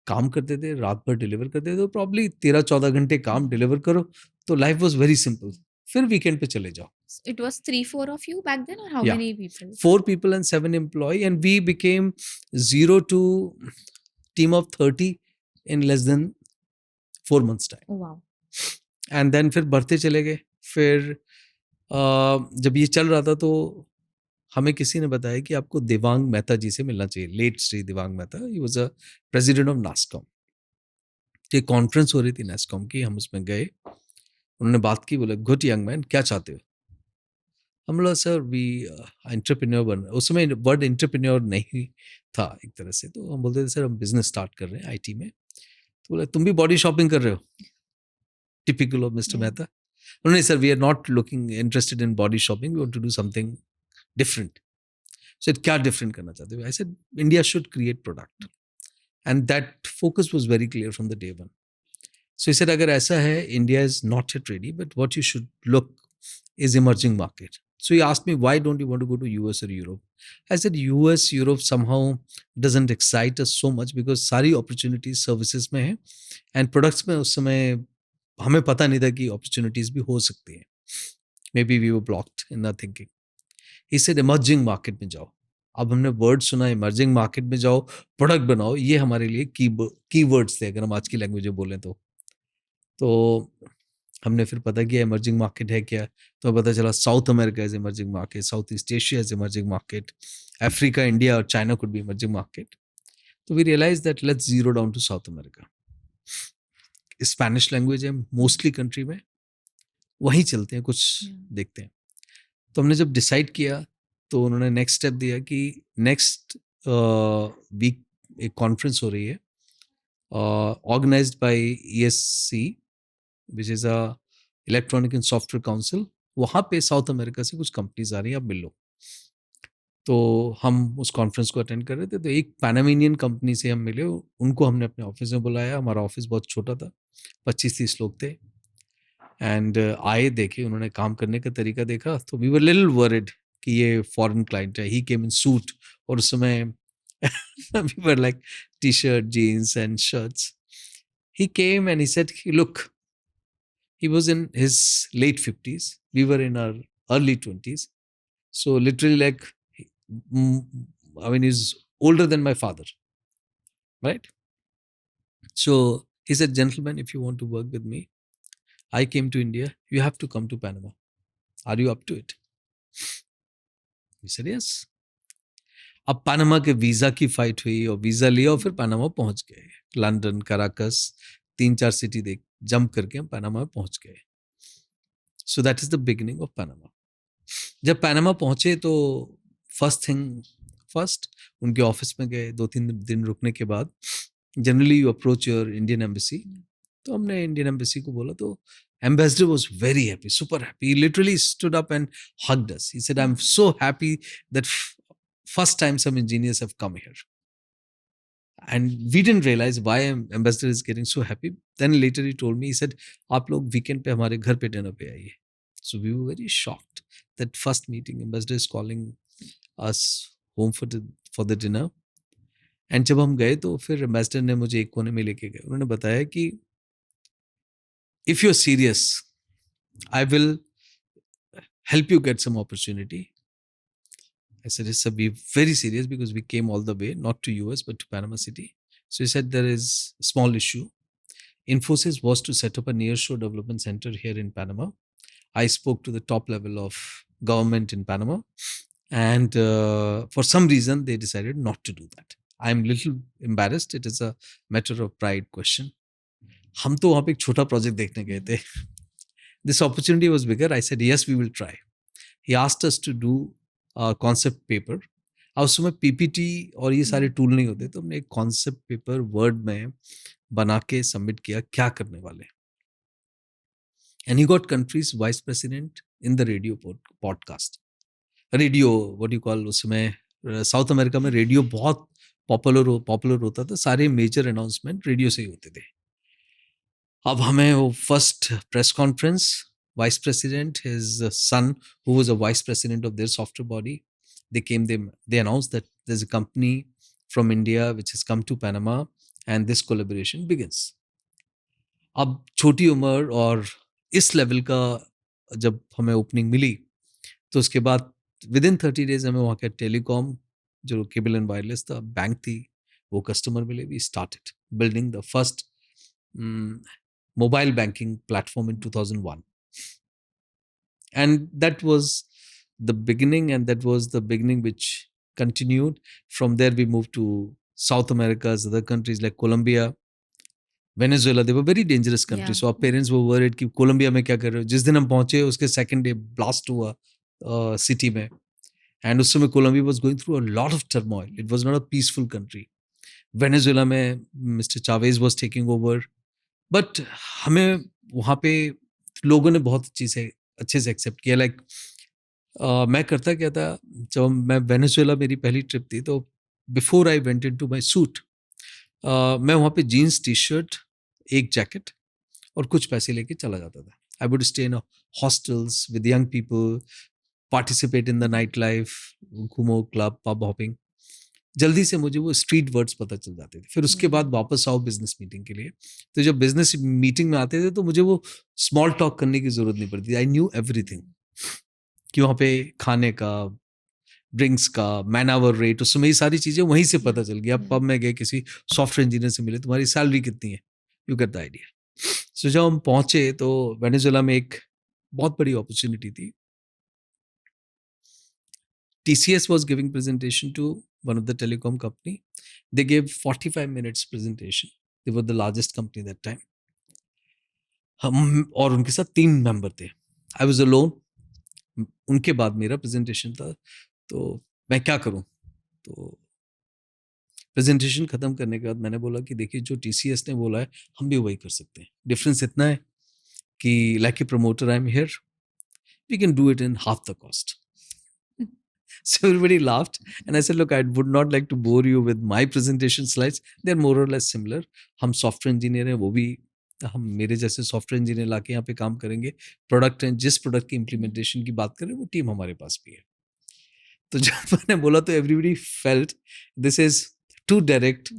काम करते थे, रात भर डिलीवर करते थे, तो प्रॉब्ली 13-14 घंटे काम डिलीवर करो, तो लाइफ वॉज वेरी सिंपल. फिर वीकेंड पे चले जाओ. It was 3-4 of you back then, or how Yeah. many people? 4 people and 7 employee, and we became 0 to team of 30 in less than 4 months time. Oh wow. And then फिर बढ़ते चले गए. फिर जब ये चल रहा था तो हमें किसी ने बताया कि आपको देवांग मेहता जी से मिलना चाहिए, late Shri Devang Mehta. He was a president of NASSCOM. एक कॉन्फ्रेंस हो रही थी नास्कॉम की, हम उसमें गए, उन्होंने बात की, बोले गुड यंग मैन, क्या चाहते हो. हम बोला सर वी एंटरप्रेन्योर बन रहे. उस समय वर्ड एंटरप्रेन्योर नहीं था एक तरह से, तो हम बोलते थे सर हम बिजनेस स्टार्ट कर रहे हैं IT में. तो बोले तुम भी बॉडी शॉपिंग कर रहे हो, typical of mister Yeah. Mehta. नहीं sir, we are not looking interested in body shopping, we want to do something different. So क्या डिफरेंट करना चाहते हो. I said India should create product, and that focus was very clear from the day one. So he said अगर ऐसा है, India is not yet ready, but what you should look is emerging market. So he asked me, why don't you want to go to US or Europe? I said, US, Europe somehow doesn't excite us so much because सारी opportunities services में है, and products में उस समय हमें पता नहीं था कि opportunities भी हो सकती हैं. Maybe we were blocked in our thinking. He said, emerging market में जाओ. अब हमने वर्ड सुना, emerging market में जाओ, प्रोडक्ट बनाओ, ये हमारे लिए की वर्ड्स थे, अगर हम आज की लैंग्वेज में बोलें तो हमने फिर पता किया इमर्जिंग मार्केट है क्या. तो पता चला South America is emerging market, South East Asia is emerging market, Africa, India और China could be emerging market. तो we realise that let's zero down to South America. Spanish language है mostly country में, वहीं चलते हैं, कुछ देखते हैं. तो हमने जब डिसाइड किया तो उन्होंने नेक्स्ट स्टेप दिया कि नेक्स्ट वीक एक कॉन्फ्रेंस हो रही है organised by ESC, which is a electronic and software council. वहाँ पे साउथ अमेरिका से कुछ कंपनीज आ रही हैं, आप मिल लो. तो हम उस कॉन्फ्रेंस को अटेंड कर रहे थे, तो एक पैनामेनियन कंपनी से हम मिले, उनको हमने अपने ऑफिस में बुलाया। हमारा ऑफिस बहुत छोटा था, 25-30 लोग थे। एंड आए, देखे, उन्होंने काम करने का तरीका देखा, तो वी वर लिटिल वरिड कि ये फॉरेन क्लाइंट है। ही केम इन सूट, और उस समय we were like T-shirt, jeans and shirts. He came and he said, look, he was in his late 50s. We were in our early 20s. So literally like, mm, I mean, he's older than my father, right? So he said, gentlemen, if you want to work with me, I came to India. You have to come to Panama. Are you up to it? We said, yes. अब Panama के visa की fight हुई और visa लिया और फिर Panama पहुंच गए। लंदन, कराकस, 3-4 सिटी देख जंप करके हम पनामा में पहुंच गए। So that is the beginning of Panama. जब पनामा पहुंचे तो फर्स्ट उनके ऑफिस में गए। 2-3 दिन रुकने के बाद generally you approach your Indian embassy, तो हमने इंडियन एम्बेसी को बोला, तो ambassador was very happy, super happy, literally stood up and hugged us. He said, I am so happy that first time some engineers have come here. And we didn't realize why ambassador is getting so happy. Then later he told me, he said, आप लोग weekend पे हमारे घर पे dinner पे आइए. So we were very shocked that first meeting ambassador is calling us home for the dinner. And जब हम गए तो फिर ambassador ने मुझे एक कोने में लेके गए। उन्होंने बताया कि if you're serious, I will help you get some opportunity. I said, yes, sir, be very serious because we came all the way, not to US, but to Panama City. So he said, there is a small issue. Infosys was to set up a nearshore development center here in Panama. I spoke to the top level of government in Panama. And for some reason, they decided not to do that. I'm a little embarrassed. It is a matter of pride question. हम तो वहाँ पे एक छोटा project देखने गए थे. This opportunity was bigger. I said, yes, we will try. He asked us to do concept paper. अब उस समय पीपीटी और ये सारे टूल नहीं होते, तो हमने एक कॉन्सेप्ट पेपर वर्ड में बना के सबमिट किया, क्या करने वाले। And he got countries vice president in the radio podcast. Radio what you call, उस समय साउथ अमेरिका में रेडियो बहुत पॉपुलर होता था, सारे मेजर अनाउंसमेंट रेडियो से ही होते थे। अब हमें वो first press conference, vice president, his son, who was a vice president of their software body, they announced that there's a company from India which has come to Panama and this collaboration begins. अब छोटी उम्र और इस level का जब हमें opening मिली, तो उसके बाद विदिन 30 days हमें वहाँ का टेलीकॉम, जो केबल एंड वायरलेस था, बैंक थी, वो कस्टमर मिले। We started building the first mobile banking platform in 2001. And that was the beginning, and that was the beginning which continued. From there we moved to South America's other countries like Colombia, Venezuela. They were very dangerous countries. So our parents were worried कि Colombia में क्या कर रहे हो। जिस दिन हम पहुंचे उसके सेकंड डे ब्लास्ट हुआ सिटी में, एंड उस समय Colombia was going through a lot of turmoil. It was not a peaceful country. Venezuela में mister Chavez was taking over, but हमें वहाँ पे लोगों ने बहुत अच्छे से एक्सेप्ट किया। लाइक मैं करता क्या था, जब मैं वेनेजुएला, मेरी पहली ट्रिप थी, तो before I went into my suit, मैं वहाँ पे जीन्स, टी शर्ट, एक जैकेट और कुछ पैसे लेके चला जाता था। I would stay in hostels with young people, participate in the night life, घूमो, क्लब, पब हॉपिंग। जल्दी से मुझे वो स्ट्रीट वर्ड्स पता चल जाते थे। फिर उसके बाद वापस आओ बिजनेस मीटिंग के लिए, तो जब बिजनेस मीटिंग में आते थे तो मुझे वो स्मॉल टॉक करने की जरूरत नहीं पड़ती। आई न्यू एवरीथिंग कि वहाँ पे खाने का, ड्रिंक्स का, मैन आवर रेट, उस समय ये सारी चीज़ें वहीं से पता चल गई। अब पब में गए, किसी सॉफ्टवेयर इंजीनियर से मिले, तुम्हारी सैलरी कितनी है, यू गेट द आइडिया। सो जब हम पहुँचे तो वेनेजुएला में एक बहुत बड़ी अपॉर्चुनिटी थी। TCS was giving presentation to one of the telecom company. They gave 45 minutes presentation. They were the largest company that time. हम और उनके साथ 3 मेंबर थे। I was alone. उनके बाद मेरा प्रेजेंटेशन था, तो मैं क्या करूं। तो प्रेजेंटेशन खत्म करने के बाद मैंने बोला कि देखिए, जो TCS ने बोला है हम भी वही कर सकते हैं। डिफरेंस इतना है कि like a promoter I am here, we can do it in half the cost. So everybody laughed. And I said, look, I would not like to bore you with my presentation slides. They're more or less similar. हम software engineer हैं, वो भी हम मेरे जैसे software engineer लाके यहाँ पे काम करेंगे. प्रोडक्ट हैं, जिस प्रोडक्ट की इम्प्लीमेंटेशन की बात करें वो टीम हमारे पास भी है. तो जब मैंने बोला तो everybody felt this is too direct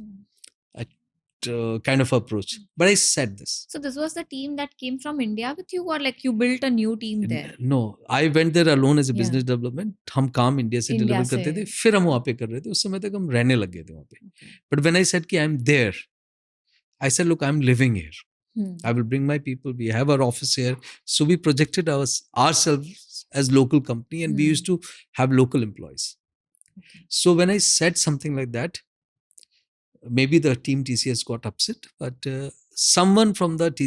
kind of approach. But I said this. So this was the team that came from India with you, or like you built a new team there? No, I went there alone as a Yeah. business development. हम काम India से India deliver करते से. थे, फिर हम वहाँ पे कर रहे थे. उस समय तक हम रहने लग गए थे वहाँ पे. Okay. But when I said कि I'm there, I said, look, I'm living here. Hmm. I will bring my people. We have our office here. So we projected ourselves as local company, and we Hmm. used to have local employees. Okay. So when I said something like that, maybe the team TCS got upset, but someone from that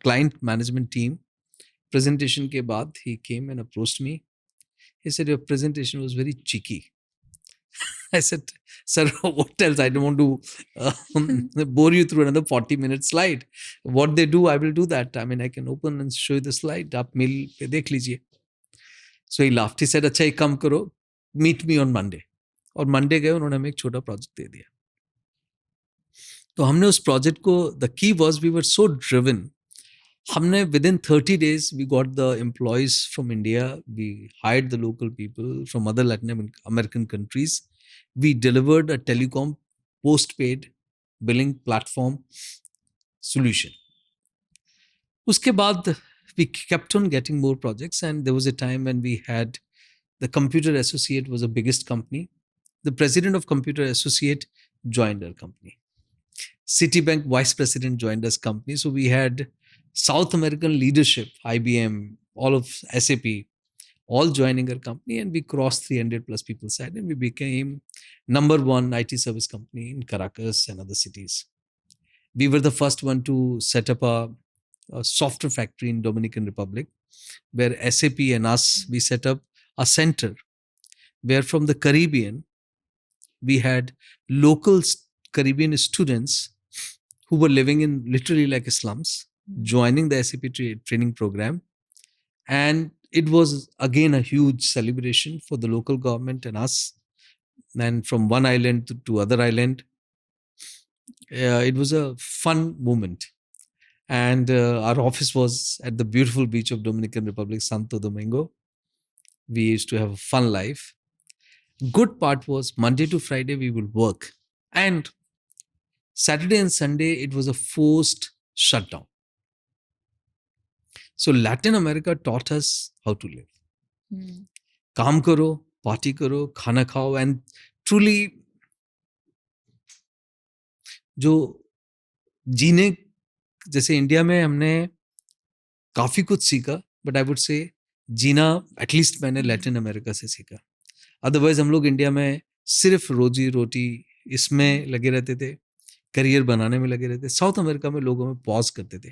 client management team, presentation ke baad, he came and approached me. He said, your presentation was very cheeky. I said, sir, what else? I don't want to bore you through another 40-minute slide. What they do, I will do that. I mean, I can open and show you the slide. आप mail पे देख लीजिए. So he laughed. He said, अच्छा एक काम करो, meet me on Monday. और Monday गए, उन्होंने हमें एक छोटा प्रोजेक्ट दे दिया. तो हमने उस प्रोजेक्ट को, the key was we were so driven, हमने within 30 days we got the employees from India, we hired the local people from other Latin American countries, we delivered a telecom postpaid billing platform solution. उसके बाद we kept on getting more projects, and there was a time when we had the Computer Associate was the biggest company. The president of Computer Associate joined our company. Citibank vice president joined us company. So we had South American leadership, IBM, all of SAP, all joining our company, and we crossed 300 plus people side, and we became number one IT service company in Caracas and other cities. We were the first one to set up a software factory in Dominican Republic, where SAP and us, we set up a center where from the Caribbean, we had local Caribbean students who were living in literally like slums, joining the SAP training program. And it was again a huge celebration for the local government and us. And from one island to other island, it was a fun moment. And our office was at the beautiful beach of Dominican Republic, Santo Domingo. We used to have a fun life. Good part was Monday to Friday we would work, and Saturday and Sunday it was a forced shutdown. So Latin America taught us how to live. काम करो, party करो, खाना खाओ, and truly जो जीने, जैसे India में हमने काफी कुछ सीखा, बट आई वुड से जीना एटलीस्ट मैंने लैटिन अमेरिका से सीखा. अदरवाइज हम लोग इंडिया में सिर्फ रोजी रोटी इसमें लगे रहते थे, करियर बनाने में लगे रहते. साउथ अमेरिका में लोग हमें पॉज करते थे,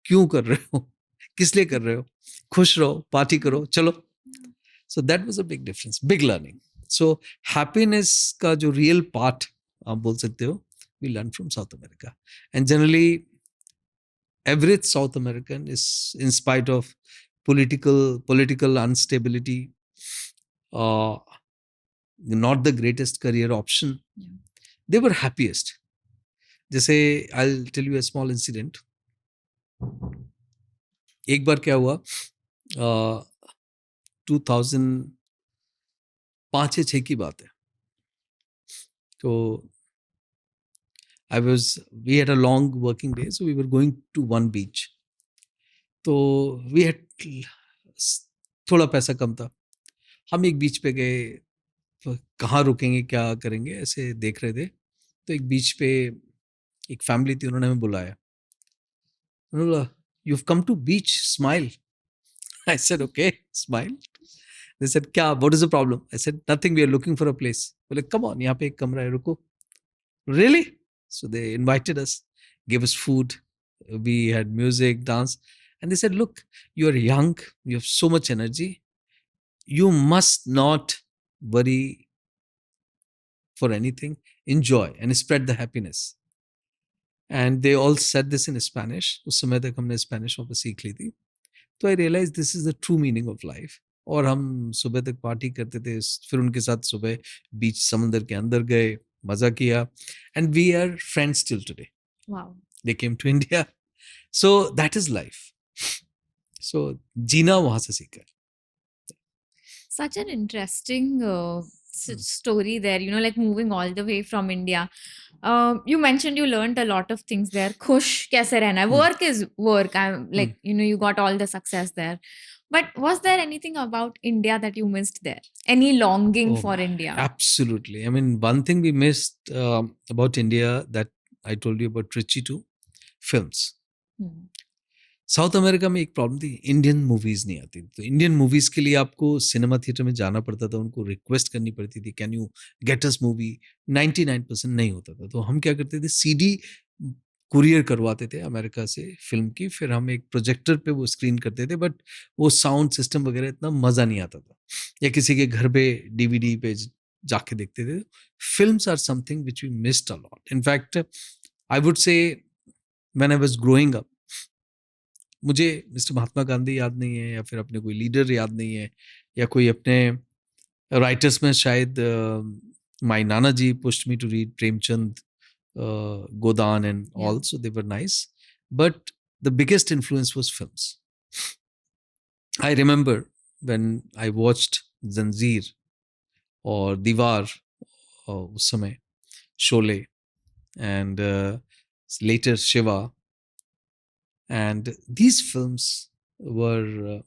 क्यों कर रहे हो, किस लिए कर रहे हो, खुश रहो, पार्टी करो, चलो. So that was a big difference, big learning. So happiness का जो रियल पार्ट आप बोल सकते हो, we learn from South America. And generally average South American is, in spite of political instability, not the greatest career option. Yeah. They were happiest. जैसे I'll tell you a small incident. एक बार क्या हुआ, 2005 या 6 की बात है. तो we had a long working day, so we were going to one beach. तो we had थोड़ा पैसा कम था, हम एक बीच पे गए, कहाँ रुकेंगे, क्या करेंगे, ऐसे देख रहे थे. तो एक बीच पे एक फैमिली थी, उन्होंने हमें बुलाया. उन्होंने बोला, you've come to beach, smile. I said, okay, smile. They said, क्या, what is the problem? I said, nothing, we are looking for a place. बोले, come on, यहाँ पे एक कमरा है, रुको. Really? So they invited us, gave us food, we had music, dance, and they said, look, you are young, you have so much energy, you must not worry for anything, enjoy and spread the happiness. And they all said this in Spanish. उस समय तक हमने Spanish वहाँ पे सीख ली थी. तो I realized this is the true meaning of life. और हम सुबह तक पार्टी करते थे, फिर उनके साथ सुबह बीच समंदर के अंदर गए, मज़ा किया, and we are friends till today. Wow. They came to India. So that is life. So जीना वहाँ से सीखा. Such an interesting story there, you know, like moving all the way from India. You mentioned you learned a lot of things there. Khush kaise rehna hai. Work is work. I'm like, you know, you got all the success there. But was there anything about India that you missed there? Any longing Oh, for India? absolutely. I mean, one thing we missed about India that I told you about Trichy too, films. South America में एक problem थी, Indian movies नहीं आती, तो Indian movies के लिए आपको cinema theatre में जाना पड़ता था, उनको रिक्वेस्ट करनी पड़ती थी, can you get us movie. 99% नहीं होता था, तो हम क्या करते थे, सीडी कुरियर करवाते थे अमेरिका से फिल्म की, फिर हम एक प्रोजेक्टर पे वो स्क्रीन करते थे, बट वो साउंड सिस्टम वगैरह इतना मज़ा नहीं आता था, या किसी के घर पे डीवीडी पे जाके देखते थे. Films are something which we missed a lot. In fact I would say when I was growing up, मुझे मिस्टर महात्मा गांधी याद नहीं है, या फिर अपने कोई लीडर याद नहीं है, या कोई अपने राइटर्स में शायद माय नाना जी pushed me to read Premchand, Godan and all, so they were nice, but the biggest influence was films. I remember when I watched Zanjeer और दीवार, उस समय Sholay, and later Shiva, and these films were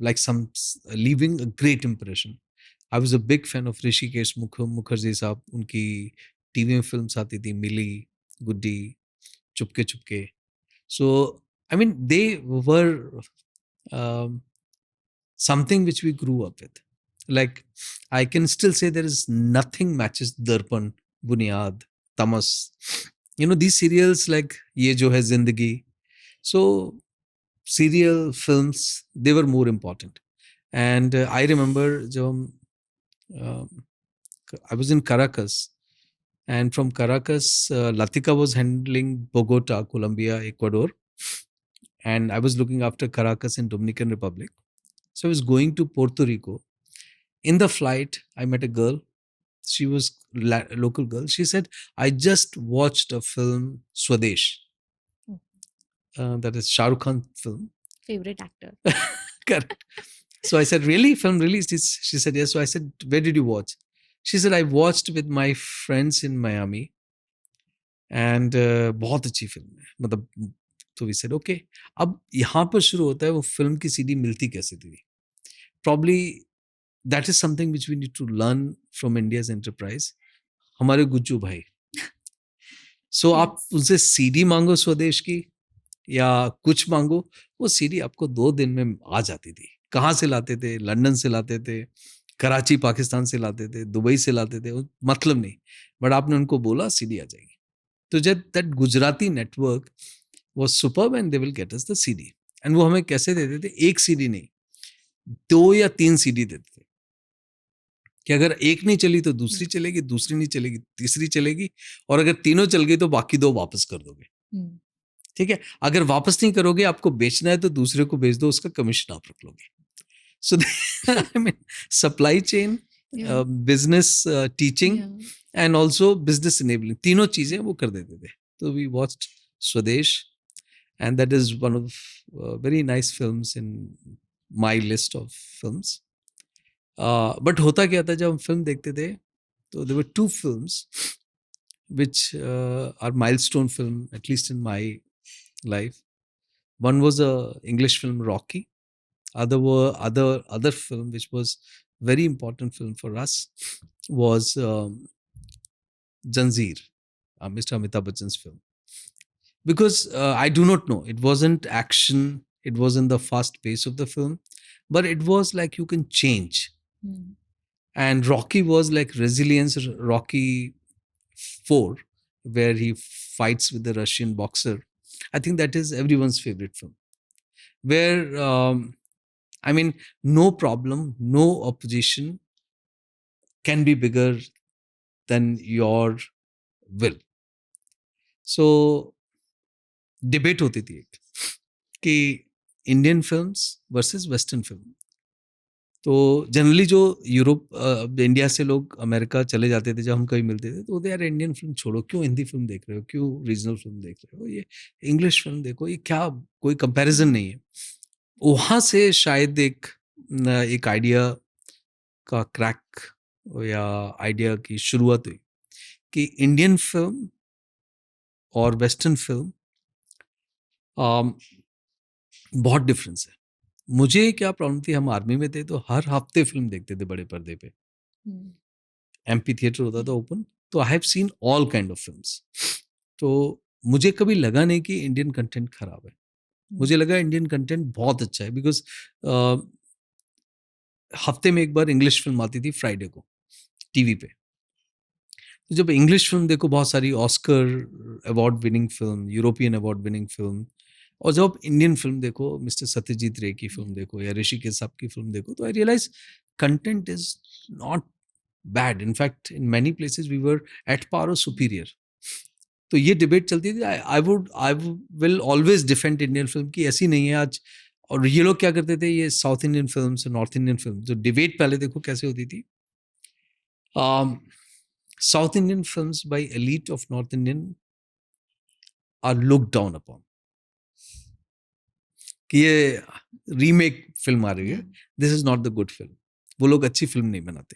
like leaving a great impression. I was a big fan of Rishikesh Mukherjee साहब. उनकी TV में films आती थी, मिली, गुड्डी, Chupke Chupke. So I mean they were something which we grew up with. Like I can still say there is nothing matches Darpan, Bunyad, Tamas. You know, these serials like Ye Jo Hai Zindagi. So serial films, they were more important. And I remember I was in Caracas, and from Caracas, Latika was handling Bogota, Colombia, Ecuador, and I was looking after Caracas in Dominican Republic. So I was going to Puerto Rico. In the flight, I met a girl. She was local girl. She said, I just watched a film, Swadesh. That is Shah Rukh Khan film. Favorite actor. Correct. So I said, really? Film released? She said, yes. So I said, where did you watch? She said, I watched with my friends in Miami. And बहुत अच्छी film है, मतलब. तो we said, okay. अब यहाँ पर शुरू होता है वो फिल्म की सीडी मिलती कैसे थी. Probably that is something which we need to learn from India's enterprise. हमारे गुज्जू भाई. So आप उनसे सीडी मांगो स्वदेश की या कुछ मांगो, वो सीडी आपको 2 दिन में आ जाती थी. कहाँ से लाते थे? लंदन से लाते थे, कराची पाकिस्तान से लाते थे, दुबई से लाते थे, मतलब नहीं, बट आपने उनको बोला सीडी आ जाएगी. तो जब that Gujarati network was superb and they will get us the CD. And वो हमें कैसे देते थे? एक सीडी नहीं, 2 या 3 सीडी देते थे, कि अगर एक नहीं चली तो दूसरी चलेगी, दूसरी नहीं चलेगी तीसरी चलेगी, और अगर तीनों चल गई तो बाकी 2 वापस कर दोगे. ठीक है, अगर वापस नहीं करोगे, आपको बेचना है तो दूसरे को बेच दो, उसका कमीशन आप रख लोगे. So I mean supply chain, business teaching, and also business enabling, तीनों चीजें वो कर देते थे. तो we watched Swades, and that is one of very nice films in my list of films. But होता क्या था, जब हम फिल्म देखते थे, तो there were 2 films which are milestone film, at least in my life. One was a English film, Rocky. Other film which was very important film for us was Janjeer, Mr. Amitabh Bachchan's film. Because I do not know, it wasn't action, it wasn't the fast pace of the film, but it was like you can change. And Rocky was like resilience. Rocky 4, where he fights with the Russian boxer. I think that is everyone's favorite film. Where, I mean, no problem, no opposition can be bigger than your will. So, debate होती थी एक, कि Indian films versus western film. तो generally जो India से लोग America चले जाते थे, जब हम कहीं मिलते थे, तो बोलते यार इंडियन फिल्म छोड़ो, क्यों हिंदी फिल्म देख रहे हो, क्यों रीजनल फिल्म देख रहे हो, ये इंग्लिश फिल्म देखो, ये क्या, कोई कंपैरिजन नहीं है। वहाँ से शायद एक आइडिया का क्रैक या आइडिया की शुरुआत हुई कि इंडियन फिल्म और वेस्टर्न फिल्म बहुत डिफरेंस है। मुझे क्या प्रॉब्लम थी, हम आर्मी में थे तो हर हफ्ते फिल्म देखते थे बड़े पर्दे पे, एमपी थिएटर होता था ओपन, तो I have seen all kind of films. तो मुझे कभी लगा नहीं कि इंडियन कंटेंट खराब है, मुझे लगा इंडियन कंटेंट बहुत अच्छा है, बिकॉज हफ्ते में एक बार इंग्लिश फिल्म आती थी फ्राइडे को टीवी पे। तो जब इंग्लिश फिल्म देखो, बहुत सारी Oscar award winning film, European award winning film, और जब इंडियन फिल्म देखो, मिस्टर सत्यजीत रे की फिल्म देखो या ऋषिकेश साहब की फिल्म देखो, तो I realise content is not bad, in fact in many places we were at par और सुपीरियर। तो ये डिबेट चलती थी। I will always defend Indian film की, ऐसी नहीं है आज। और ये लोग क्या करते थे, ये साउथ इंडियन फिल्म से नॉर्थ इंडियन फिल्म, जो डिबेट पहले देखो कैसे होती थी। South Indian films by elite of north Indian are look down upon, कि ये रीमेक फिल्म आ रही है, this is not the good film, वो लोग अच्छी फिल्म नहीं बनाते।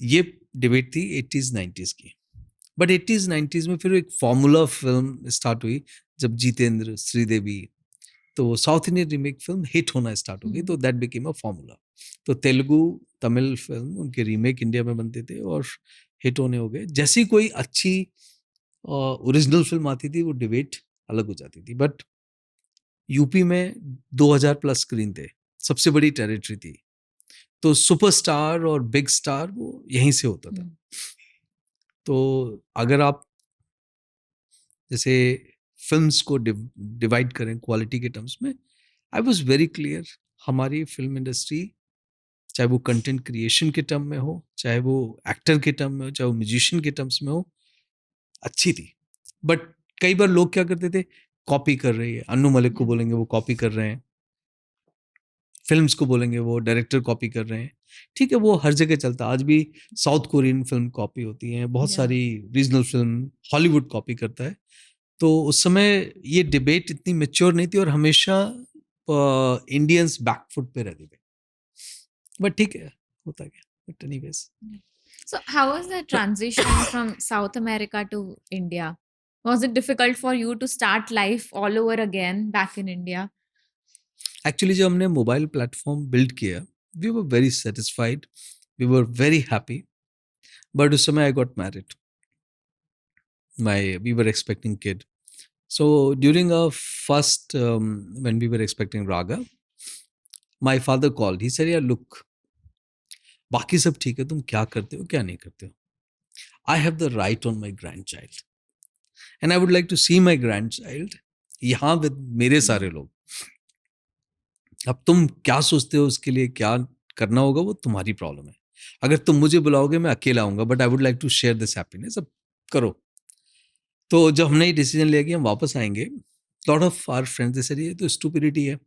ये डिबेट थी 80s 90s की। बट 80s 90s में फिर एक फॉर्मूला फिल्म स्टार्ट हुई, जब जितेंद्र, श्रीदेवी, तो south Indian remake film hit होना स्टार्ट हो गई, तो दैट बिकेम अ फॉर्मूला। तो तेलुगु, तमिल फिल्म, उनके रीमेक इंडिया में बनते थे और हिट होने हो गए। जैसी कोई अच्छी ओरिजिनल फिल्म आती थी, वो डिबेट अलग हो जाती थी। बट यूपी में 2000 प्लस स्क्रीन थे, सबसे बड़ी टेरिटरी थी, तो सुपरस्टार और बिग स्टार वो यहीं से होता था। तो अगर आप जैसे फिल्म्स को डिवाइड करें क्वालिटी के टर्म्स में, आई वॉज वेरी क्लियर, हमारी फिल्म इंडस्ट्री, चाहे वो कंटेंट क्रिएशन के टर्म में हो, चाहे वो एक्टर के टर्म में हो, चाहे वो म्यूजिशियन के टर्म्स में हो, अच्छी थी। बट कई बार लोग क्या करते थे, कॉपी कर रही है, अन्नू मलिक को बोलेंगे वो कॉपी कर रहे हैं, फिल्म्स को बोलेंगे वो डायरेक्टर कॉपी कर रहे हैं। ठीक है, वो हर जगह चलता है, आज भी साउथ कोरियन फिल्म कॉपी होती हैं, बहुत सारी रीजनल फिल्म हॉलीवुड कॉपी करता है। तो उस समय ये डिबेट इतनी मेच्योर नहीं थी और हमेशा इंडियंस बैकफुट पे रहते थे। बट ठीक है, होता गया। But anyways, So, how was the transition from South America to India? Was it difficult for you to start life all over again back in India? Actually जब हमने मोबाइल प्लेटफॉर्म बिल्ड किया, we were very satisfied, we were very happy. But उस समय I got married, we were expecting kid. So during our first, when we were expecting Raga, my father called. He said, "Yeah, look, बाकी सब ठीक है, तुम क्या करते हो, क्या नहीं करते हो. I have the right on my grandchild, and I would like to see my grandchild यहाँ with मेरे सारे लोग. अब तुम क्या सोचते हो, उसके लिए क्या करना होगा, वो तुम्हारी प्रॉब्लम है. अगर तुम मुझे बुलाओगे, मैं अकेला आऊंगा, but I would like to share this happiness. अब करो." तो जब हमने ये डिसीजन लिया कि हम वापस आएंगे, लॉट ऑफ आवर फ्रेंड्स से, ये तो स्टूपिडिटी है.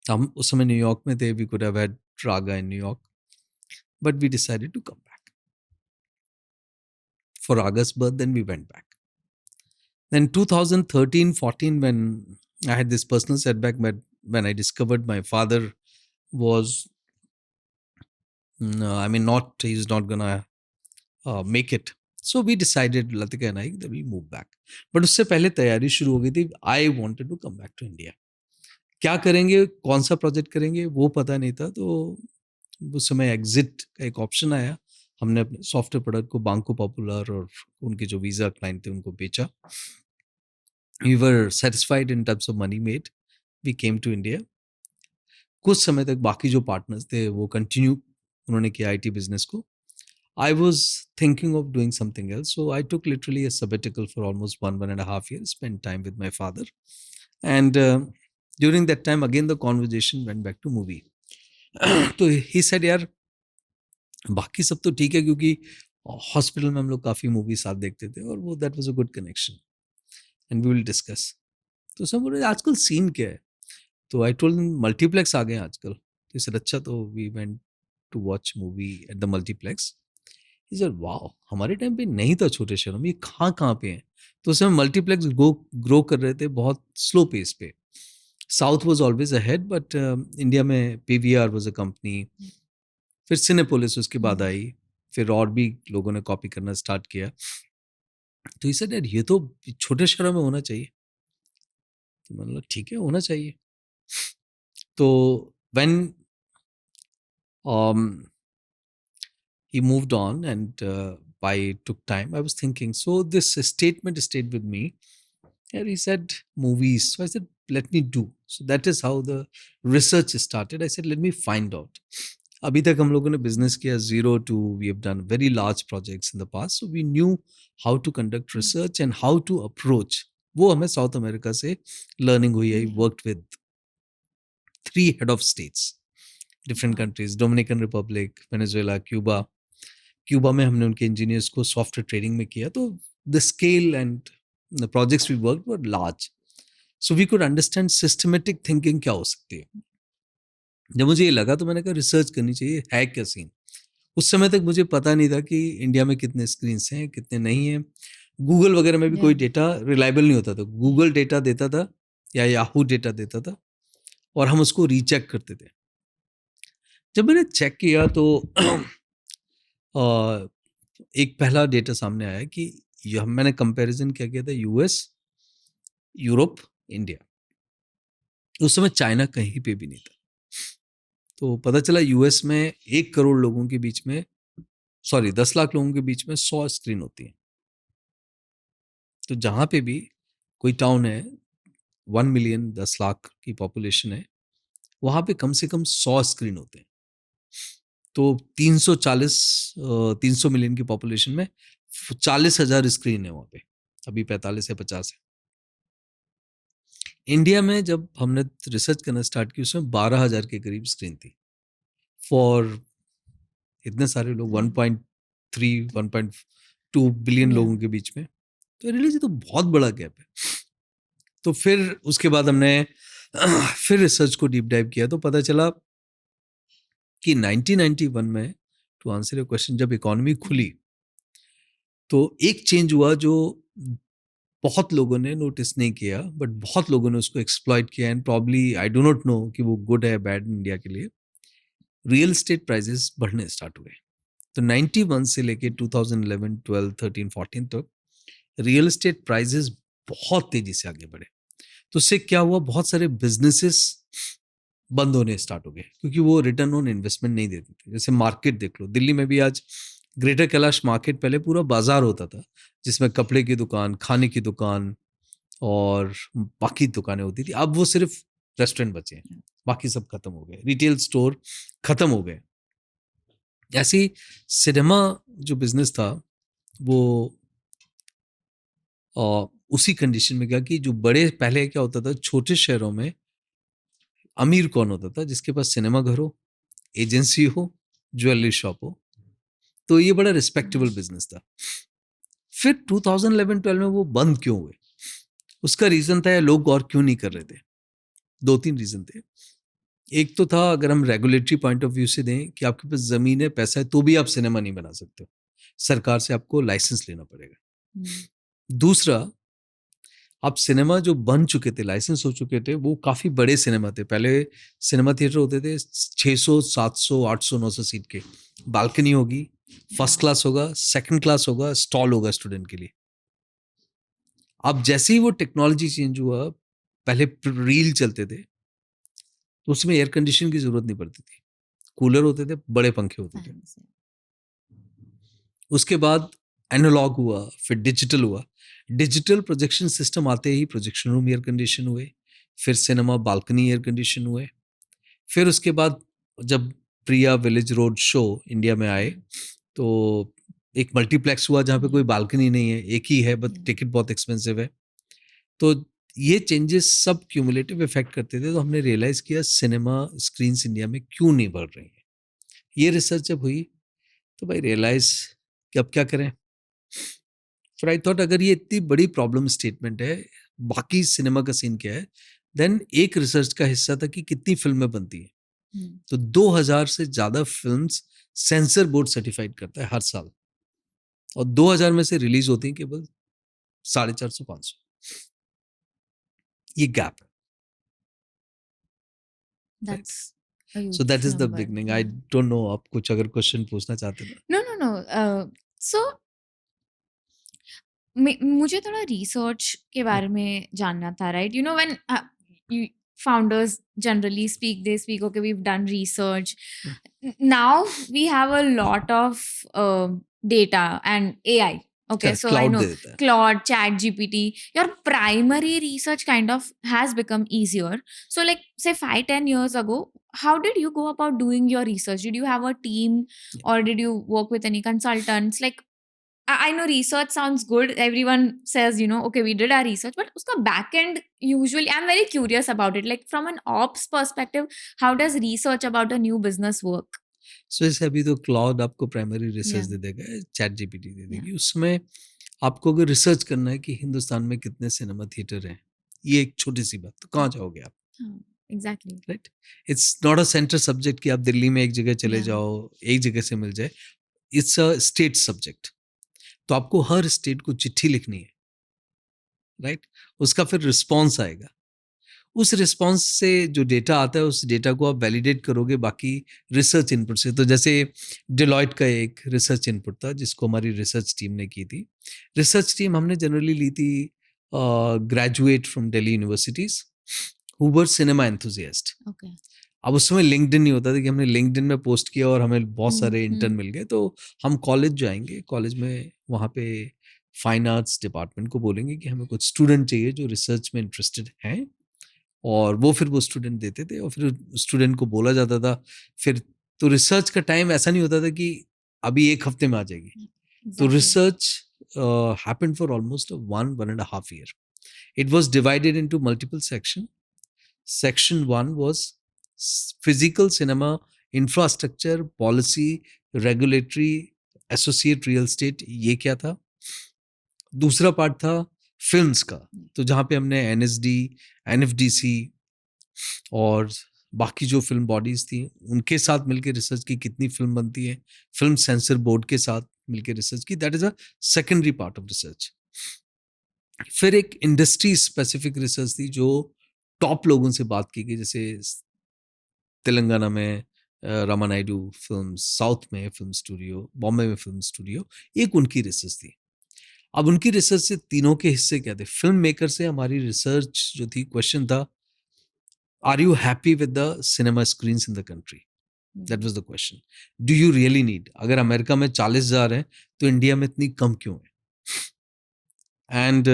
हम उस समय न्यूयॉर्क में थे, we could have had Raga in New York, but we decided to come back for Raga's birth. Then we went back. Then 2013-14, when I had this personal setback, when I discovered my father was, he's not gonna make it. So we decided, Latika and I, that we move back. But उससे पहले तैयारी शुरू हो गई थी. I wanted to come back to India. क्या करेंगे, कौन सा प्रोजेक्ट करेंगे, वो पता नहीं था. तो उस समय एग्जिट का एक ऑप्शन आया. हमने अपने सॉफ्टवेयर प्रोडक्ट को बांको पॉपुलर और उनके जो वीज़ा क्लाइंट थे उनको बेचा. We were satisfied in terms of money made. We came to India. कुछ समय तक बाकी जो पार्टनर्स थे वो कंटिन्यू उन्होंने किया आईटी बिजनेस को. I was thinking of doing something else, so I took literally a sabbatical for almost 1.5 years, spent time with my father, and during that time again the conversation went back to movie. तो he said, यार बाकी सब तो ठीक है, क्योंकि hospital में हम लोग काफ़ी मूवी साथ देखते थे और वो that was a good connection, and we will discuss. तो सब बोले आजकल सीन क्या है, तो आई टोल्ड मल्टीप्लेक्स आ गए हैं आजकल। तो सर अच्छा, तो we went to watch movie at the multiplex. Sir वाह, हमारे टाइम पे नहीं था छोटे शहरों में, ये कहाँ कहाँ पे हैं। तो उस समय मल्टीप्लेक्स ग्रो कर रहे थे बहुत स्लो पेस पे। South was always ahead, but India में पीवीआर वाज अ कंपनी, फिर सिनेपोलिस उसके बाद आई, फिर और भी लोगों ने कॉपी करना स्टार्ट किया। तो ये सर यार ये तो छोटे शहरों में होना चाहिए। तो मैंने बोला ठीक है, होना चाहिए। तो when he moved on and I took time, I was thinking, so this statement stayed with me. And he said, movies. So I said, let me do. So that is how the research started. I said, let me find out. अभी तक हम लोगों ने business किया 0 to we have done very large projects in the past. So we knew how to conduct research and how to approach. वो हमें south America से learning हुई है. Worked with 3 head of states, different countries, Dominican Republic, Venezuela, Cuba. Cuba में हमने उनके engineers को software training में किया. तो the scale and the projects we work were large, so we could understand systematic thinking क्या हो सकती है. जब मुझे ये लगा तो मैंने कहा रिसर्च करनी चाहिए, है क्या सीन. उस समय तक मुझे पता नहीं था कि इंडिया में कितने स्क्रीन हैं कितने नहीं हैं. गूगल वगैरह में भी कोई डेटा रिलायबल नहीं होता था. गूगल डेटा देता था या याहू डेटा देता था और हम उसको रीचेक करते थे. जब मैंने चेक किया तो एक पहला डेटा सामने आया कि मैंने कंपैरिजन क्या किया था, यूएस, यूरोप, इंडिया. उस समय चाइना कहीं पे भी नहीं था. तो पता चला यूएस में 1 करोड़ लोगों के बीच में, सॉरी 10 लाख लोगों के बीच में 100 स्क्रीन होती है. तो जहां पे भी कोई टाउन है 1 मिलियन 10 लाख की पॉपुलेशन है, वहां पे कम से कम 100 स्क्रीन होते हैं. तो 300 मिलियन की पॉपुलेशन में 40,000 स्क्रीन है वहां पे. अभी 45 या 50 है. इंडिया में जब हमने रिसर्च करना स्टार्ट की उसमें 12,000 के करीब स्क्रीन थी फॉर इतने सारे लोग, 1.3 1.2 बिलियन लोगों के बीच में. तो रियली तो बहुत बड़ा गैप है. तो फिर उसके बाद हमने फिर रिसर्च को डीप डाइव किया तो पता चला कि 1991 में, टू आंसर योर क्वेश्चन, जब इकोनॉमी खुली तो एक चेंज हुआ जो बहुत लोगों ने नोटिस नहीं किया, बट बहुत लोगों ने उसको एक्सप्लॉइट किया. And probably I do not know कि वो गुड है बैड इंडिया के लिए. रियल एस्टेट प्राइसेस बढ़ने स्टार्ट हुए. तो 91 से लेके 2011, 12, 13, 14 तक रियल एस्टेट प्राइसेस बहुत तेजी से आगे बढ़े. तो उससे क्या हुआ, बहुत सारे बिजनेसेस बंद होने स्टार्ट हो गए क्योंकि वो रिटर्न ऑन इन्वेस्टमेंट नहीं देते थे. जैसे मार्केट देख लो, दिल्ली में भी आज ग्रेटर कैलाश मार्केट पहले पूरा बाजार होता था जिसमें कपड़े की दुकान, खाने की दुकान और बाकी दुकानें होती थी. अब वो सिर्फ रेस्टोरेंट बचे हैं, बाकी सब खत्म हो गए, रिटेल स्टोर खत्म हो गए. ऐसे ही सिनेमा जो बिजनेस था वो उसी कंडीशन में गया कि जो बड़े, पहले क्या होता था छोटे शहरों में अमीर कौन होता था, जिसके पास सिनेमा घर हो, एजेंसी हो, ज्वेलरी शॉप हो. तो ये बड़ा रिस्पेक्टेबल बिजनेस था. फिर 2011-12 में वो बंद क्यों हुए, उसका रीजन था या लोग और क्यों नहीं कर रहे थे. 2-3 रीजन थे. एक तो था, अगर हम रेगुलेटरी पॉइंट ऑफ व्यू से दें कि आपके पास जमीन है, पैसा है, तो भी आप सिनेमा नहीं बना सकते, सरकार से आपको लाइसेंस लेना पड़ेगा. दूसरा, आप सिनेमा जो बन चुके थे, लाइसेंस हो चुके थे, वो काफी बड़े सिनेमा थे. पहले सिनेमा थिएटर होते थे 600, 700, 800, 900 सीट के. बालकनी होगी, फर्स्ट क्लास होगा, सेकंड क्लास होगा, स्टॉल होगा स्टूडेंट के लिए. अब जैसे ही वो टेक्नोलॉजी चेंज हुआ, पहले रील चलते थे तो उसमें एयर कंडीशन की जरूरत नहीं पड़ती थी, कूलर होते थे, बड़े पंखे होते थे. उसके बाद एनालॉग हुआ, फिर डिजिटल हुआ. डिजिटल प्रोजेक्शन सिस्टम आते ही प्रोजेक्शन रूम एयर कंडीशन हुए, फिर सिनेमा बालकनी एयर कंडीशन हुए. फिर उसके बाद जब प्रिया विलेज रोड शो इंडिया में आए तो एक मल्टीप्लेक्स हुआ जहाँ पे कोई बालकनी नहीं है, एक ही है, बट टिकट बहुत एक्सपेंसिव है. तो ये चेंजेस सब क्यूमुलेटिव इफेक्ट करते थे. तो हमने रियलाइज किया सिनेमा स्क्रीन्स इंडिया में क्यों नहीं बढ़ रही हैं. ये रिसर्च जब हुई तो भाई रियलाइज कि अब क्या करें. फिर आई थॉट अगर ये इतनी बड़ी प्रॉब्लम स्टेटमेंट है बाकी सिनेमा का सीन क्या है, देन एक रिसर्च का हिस्सा था कि कितनी फिल्में बनती हैं। तो 2000 से ज्यादा फिल्म्स सेंसर बोर्ड सर्टिफाइड करता है हर साल, और 2000 में से रिलीज होती हैं केवल 450-500। ये गैप है। That's a So that huge is the number. beginning. I Yeah. don't know आप कुछ अगर क्वेश्चन पूछना चाहते हैं। No. So मुझे थोड़ा रिसर्च के बारे में जानना था, right? You know when founders generally they speak, okay, we've done research. Now we have a lot of data and AI. Okay, Correct, so I cloud know दे देता है। Claude, Chat GPT, your primary research kind of has become easier. So like say 5-10 years ago, how did you go about doing your research? Did you have a team or did you work with any consultants? Like I know research sounds good. Everyone says, okay, we did our research, but uska back end, usually, I'm very curious about it. Like from an ops perspective, how does research about a new business work? सो जैसे अभी तो cloud आपको primary research Yeah. दे देगा, chat GPT दे Yeah. देगी। उसमें आपको अगर research करना है कि हिंदुस्तान में कितने सिनेमा थिएटर हैं, ये एक छोटी सी बात, तो कहाँ जाओगे आप? Exactly. Right, it's not a centre subject कि आप दिल्ली में एक जगह चले Yeah. जाओ, एक जगह से मिल जाए। It's a state subject. तो आपको हर स्टेट को चिट्ठी लिखनी है, राइट? उसका फिर रिस्पॉन्स आएगा। उस रिस्पॉन्स से जो डेटा आता है, उस डेटा को आप वैलिडेट करोगे बाकी रिसर्च इनपुट से। तो जैसे डिलॉयट का एक रिसर्च इनपुट था जिसको हमारी रिसर्च टीम ने की थी। रिसर्च टीम हमने जनरली ली थी graduate from Delhi universities who were cinema enthusiast. Okay. अब उस समय लिंक्डइन नहीं होता था कि हमने लिंक्डइन में पोस्ट किया और हमें बहुत सारे इंटर्न मिल गए। तो हम कॉलेज जाएंगे, कॉलेज में वहाँ पे फाइन आर्ट्स डिपार्टमेंट को बोलेंगे कि हमें कुछ स्टूडेंट चाहिए जो रिसर्च में इंटरेस्टेड हैं, और वो फिर वो स्टूडेंट देते थे और फिर स्टूडेंट को बोला जाता था। फिर तो रिसर्च का टाइम ऐसा नहीं होता था कि अभी एक हफ्ते में आ जाएगी। तो research happened for almost 1.5 year. It was divided into multiple sections. Section 1 was physical cinema infrastructure policy regulatory associate real estate, ये क्या था। दूसरा पार्ट था फिल्म्स का, तो जहाँ पे हमने एनएसडी, एनएफडीसी और बाकी जो फिल्म बॉडीज थी उनके साथ मिलकर रिसर्च की, कितनी फिल्म बनती है, फिल्म सेंसर बोर्ड के साथ मिलकर रिसर्च की। That is a secondary part of research. फिर एक इंडस्ट्री स्पेसिफिक रिसर्च थी जो टॉप लोगों से बात की गई, जैसे तेलंगाना में रामा नायडू फिल्म, साउथ में फिल्म स्टूडियो, बॉम्बे में फिल्म स्टूडियो, एक उनकी रिसर्च थी। अब उनकी रिसर्च से तीनों के हिस्से क्या थे? फिल्म मेकर से हमारी रिसर्च जो थी, क्वेश्चन था, are you happy with the cinema screens in the country? That was the question. Do you really need? अगर अमेरिका में 40,000 हैं तो इंडिया में इतनी कम क्यों है? एंड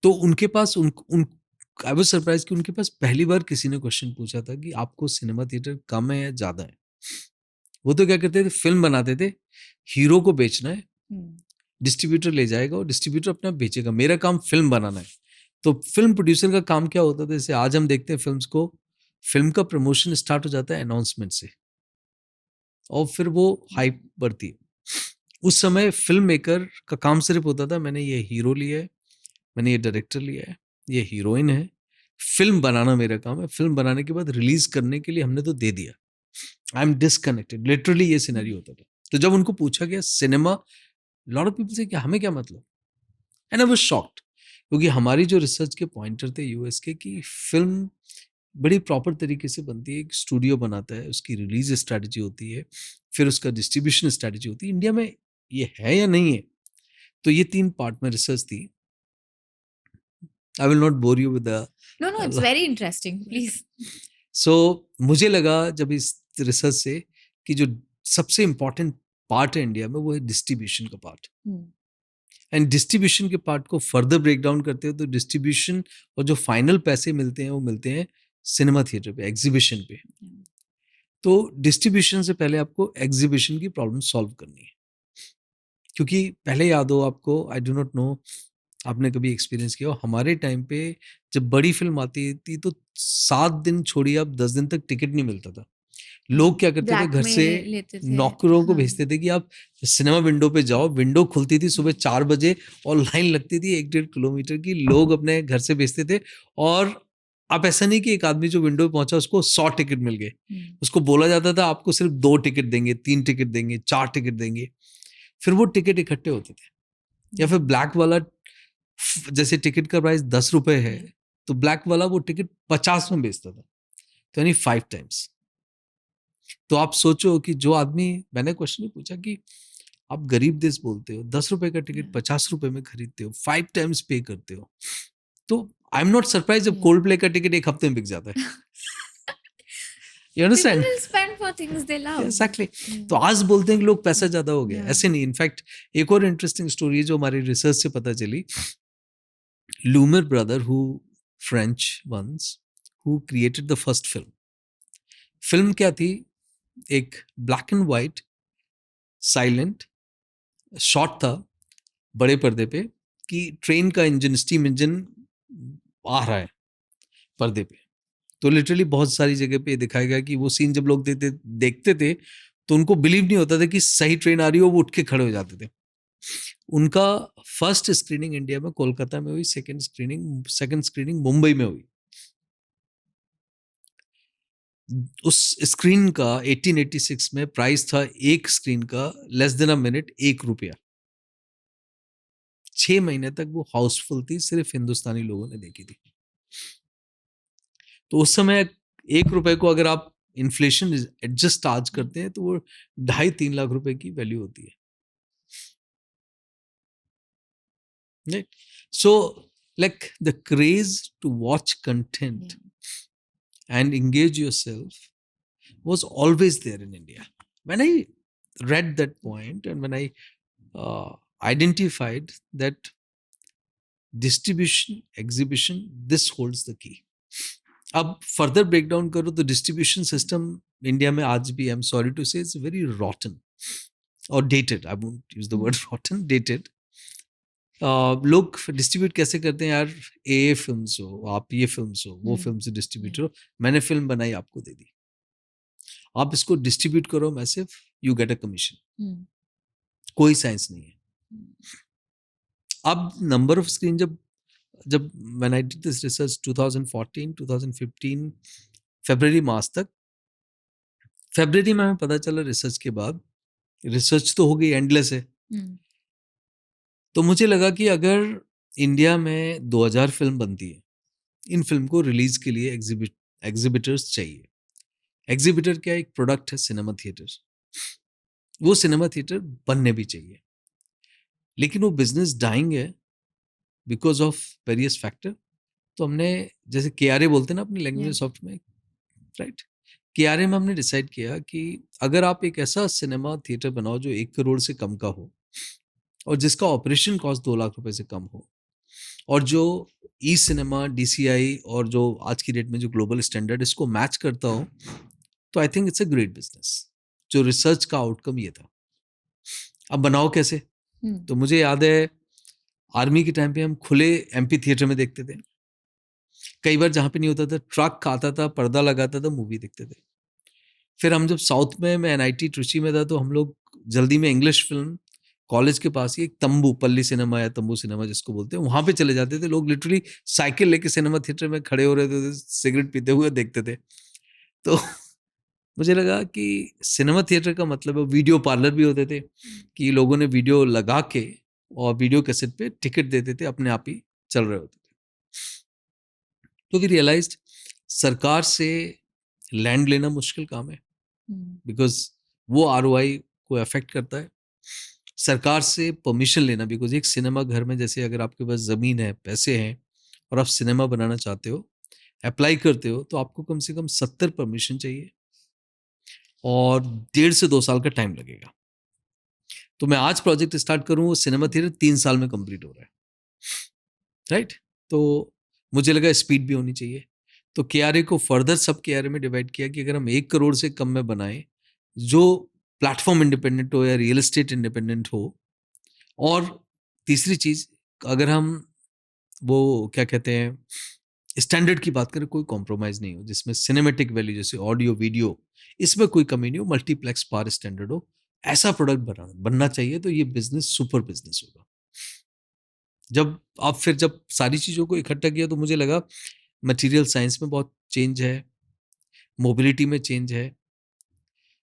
तो उनके पास उन आई वाज सरप्राइज कि उनके पास पहली बार किसी ने क्वेश्चन पूछा था कि आपको सिनेमा थिएटर कम है या ज्यादा है। वो तो क्या करते थे, फिल्म बनाते थे, हीरो को बेचना है, डिस्ट्रीब्यूटर ले जाएगा और डिस्ट्रीब्यूटर अपना बेचेगा, मेरा काम फिल्म बनाना है। तो फिल्म प्रोड्यूसर का काम क्या होता था? जैसे आज हम देखते हैं फिल्म्स को, फिल्म का प्रमोशन स्टार्ट हो जाता है अनाउंसमेंट से और फिर वो हाइप बढ़ती है। उस समय फिल्म मेकर का काम सिर्फ होता था, मैंने ये हीरो लिया है, मैंने ये डायरेक्टर लिया है, ये हीरोइन है, फिल्म बनाना मेरा काम है, फिल्म बनाने के बाद रिलीज करने के लिए हमने तो दे दिया, आई एम डिसकनेक्टेड। लिटरली ये सिनेरियो होता था। तो जब उनको पूछा गया सिनेमा, लॉट ऑफ पीपल से क्या हमें क्या मतलब, एंड आई वाज शॉक्ड, क्योंकि हमारी जो रिसर्च के पॉइंटर थे यूएस के कि फिल्म बड़ी प्रॉपर तरीके से बनती है, एक स्टूडियो बनाता है, उसकी रिलीज स्ट्रैटेजी होती है, फिर उसका डिस्ट्रीब्यूशन स्ट्रैटेजी होती है। इंडिया में ये है या नहीं है? तो ये 3 पार्ट में रिसर्च थी। I will not bore you with the No, it's very interesting. Please. सो मुझे लगा जब इस रिसर्च से कि जो सबसे इम्पोर्टेंट पार्ट है इंडिया में वो है डिस्ट्रीब्यूशन का पार्ट। एंड डिस्ट्रीब्यूशन के पार्ट को फर्दर ब्रेक डाउन करते हो तो डिस्ट्रीब्यूशन और जो फाइनल पैसे मिलते हैं वो मिलते हैं सिनेमा थिएटर पे, एग्जीबिशन पे। तो डिस्ट्रीब्यूशन से पहले आपको एग्जीबिशन की प्रॉब्लम सॉल्व करनी है, क्योंकि पहले याद हो आपको, आई डू नॉट नो आपने कभी एक्सपीरियंस किया हो, हमारे टाइम पे जब बड़ी फिल्म आती थी तो 7 दिन छोड़िए आप 10 दिन तक टिकट नहीं मिलता था। लोग क्या करते थे, ब्लैक घर में से लेते थे। नौकरों को हाँ। भेजते थे कि आप सिनेमा विंडो पे जाओ। विंडो खुलती थी सुबह 4 बजे और लाइन लगती थी 1-1.5 किलोमीटर की। लोग अपने घर से भेजते थे और आप ऐसा नहीं कि एक आदमी जो विंडो पे पहुंचा उसको 100 टिकट मिल गए। उसको बोला जाता था आपको सिर्फ 2 टिकट देंगे, 3 टिकट देंगे, 4 टिकट देंगे। फिर वो टिकट इकट्ठे होते थे। या फिर ब्लैक वाला, जैसे टिकट का प्राइस 10 रुपए है तो ब्लैक वाला वो टिकट 50 में बेचता था, तो यानी 5 टाइम्स। तो आप सोचो कि जो आदमी, मैंने क्वेश्चन पूछा कि आप गरीब देश बोलते हो, 10 रुपए का टिकट 50 रुपए में खरीदते हो, 5 टाइम्स पे करते हो, तो आई एम नॉट सरप्राइज जब कोल्ड प्ले का टिकट एक हफ्ते में बिक जाता है। You People understand? will spend for things they love. Exactly. तो आज बोलते हैं कि लोग पैसा ज्यादा हो गया, ऐसे नहीं। इनफैक्ट एक और इंटरेस्टिंग स्टोरी है जो हमारी रिसर्च से पता चली। Lumiere brother, who French ones, who created the first film. Film क्या थी? एक black and white silent shot था बड़े पर्दे पे कि ट्रेन का इंजन, स्टीम इंजन आ रहा है पर्दे पे। तो लिटरली बहुत सारी जगह पे दिखाया गया कि वो सीन जब लोग देखते थे तो उनको बिलीव नहीं होता था कि सही ट्रेन आ रही हो, वो उठ के खड़े हो जाते थे। उनका फर्स्ट स्क्रीनिंग इंडिया में कोलकाता में हुई, सेकंड स्क्रीनिंग मुंबई में हुई। उस स्क्रीन का 1886 में प्राइस था एक स्क्रीन का लेस देन अ मिनट, 1 रुपया। 6 महीने तक वो हाउसफुल थी, सिर्फ हिंदुस्तानी लोगों ने देखी थी। तो उस समय 1 रुपए को अगर आप इन्फ्लेशन एडजस्ट आज करते हैं तो वो 2.5-3 लाख रुपए की वैल्यू होती है। Right? So, like the craze to watch content and engage yourself was always there in India. When I read that point and when I identified that distribution, exhibition, this holds the key. अब further break down करो तो distribution system India में आज भी, I am sorry to से, it's very रॉटन और dated. I won't use the word रॉटन, dated. लोग distribute कैसे करते हैं यार? ए फिल्म्स हो, आप ये फिल्म्स हो, वो फिल्म से डिस्ट्रीब्यूटर हो, मैंने फिल्म बनाई आपको दे दी, आप इसको डिस्ट्रीब्यूट करो massive, you get a commission. कोई साइंस नहीं है। अब नंबर ऑफ स्क्रीन जब when I did this research 2014 2015 फरवरी मार्च तक, फरवरी में हमें पता चला रिसर्च के बाद, रिसर्च तो हो गई, एंडलेस है। तो मुझे लगा कि अगर इंडिया में 2000 फिल्म बनती है, इन फिल्म को रिलीज के लिए एग्जिबिटर्स चाहिए। एग्जिबिटर क्या, एक प्रोडक्ट है सिनेमा थिएटर। वो सिनेमा थिएटर बनने भी चाहिए, लेकिन वो बिजनेस डाइंग है बिकॉज ऑफ वेरियस फैक्टर। तो हमने, जैसे KRA बोलते हैं ना अपनी लैंग्वेज सॉफ्ट में, राइट, KRA में हमने डिसाइड किया कि अगर आप एक ऐसा सिनेमा थिएटर बनाओ जो 1 करोड़ से कम का हो और जिसका ऑपरेशन कॉस्ट 2 लाख रुपए से कम हो, और जो ई सिनेमा, DCI और जो आज की डेट में जो ग्लोबल स्टैंडर्ड इसको मैच करता हो, तो I think it's a great business. जो रिसर्च का आउटकम ये था। अब बनाओ कैसे? तो मुझे याद है आर्मी के टाइम पे हम खुले MP थिएटर में देखते थे। कई बार जहाँ पे नहीं होता था, ट्रक आता था, पर्दा लगाता था, मूवी देखते थे। फिर हम जब साउथ में, मैं NIT ट्रिची में था, तो हम लोग जल्दी में इंग्लिश फिल्म कॉलेज के पास ही एक तंबू, पल्ली सिनेमा या तंबू सिनेमा जिसको बोलते हैं, वहां पे चले जाते थे। लोग लिटरली साइकिल लेके सिनेमा थिएटर में खड़े हो रहे थे, सिगरेट पीते हुए देखते थे। तो मुझे लगा कि सिनेमा थिएटर का मतलब है, वीडियो पार्लर भी होते थे कि लोगों ने वीडियो लगा के और वीडियो कैसेट पे टिकट देते थे, अपने आप ही चल रहे होते थे। तो वी रियलाइज्ड सरकार से लैंड लेना मुश्किल काम है, बिकॉज वो ROI को अफेक्ट करता है। सरकार से परमिशन लेना, बिकॉज एक सिनेमा घर में, जैसे अगर आपके पास ज़मीन है, पैसे हैं और आप सिनेमा बनाना चाहते हो, अप्लाई करते हो, तो आपको कम से कम 70 परमिशन चाहिए और 1.5 से 2 साल का टाइम लगेगा। तो मैं आज प्रोजेक्ट स्टार्ट करूँ, वो सिनेमा थिएटर 3 साल में कंप्लीट हो रहा है, राइट? तो मुझे लगा स्पीड भी होनी चाहिए। तो KRA को फर्दर सब KRA में डिवाइड किया कि अगर हम 1 करोड़ से कम में बनाएं, जो प्लेटफॉर्म इंडिपेंडेंट हो या रियल एस्टेट इंडिपेंडेंट हो, और तीसरी चीज, अगर हम वो क्या कहते हैं, स्टैंडर्ड की बात करें, कोई कॉम्प्रोमाइज नहीं हो, जिसमें सिनेमेटिक वैल्यू जैसे ऑडियो वीडियो इसमें कोई कमी नहीं हो, मल्टीप्लेक्स पार स्टैंडर्ड हो, ऐसा प्रोडक्ट बनना चाहिए, तो ये बिजनेस सुपर बिजनेस होगा। जब सारी चीज़ों को इकट्ठा किया तो मुझे लगा मटेरियल साइंस में बहुत चेंज है, मोबिलिटी में चेंज है।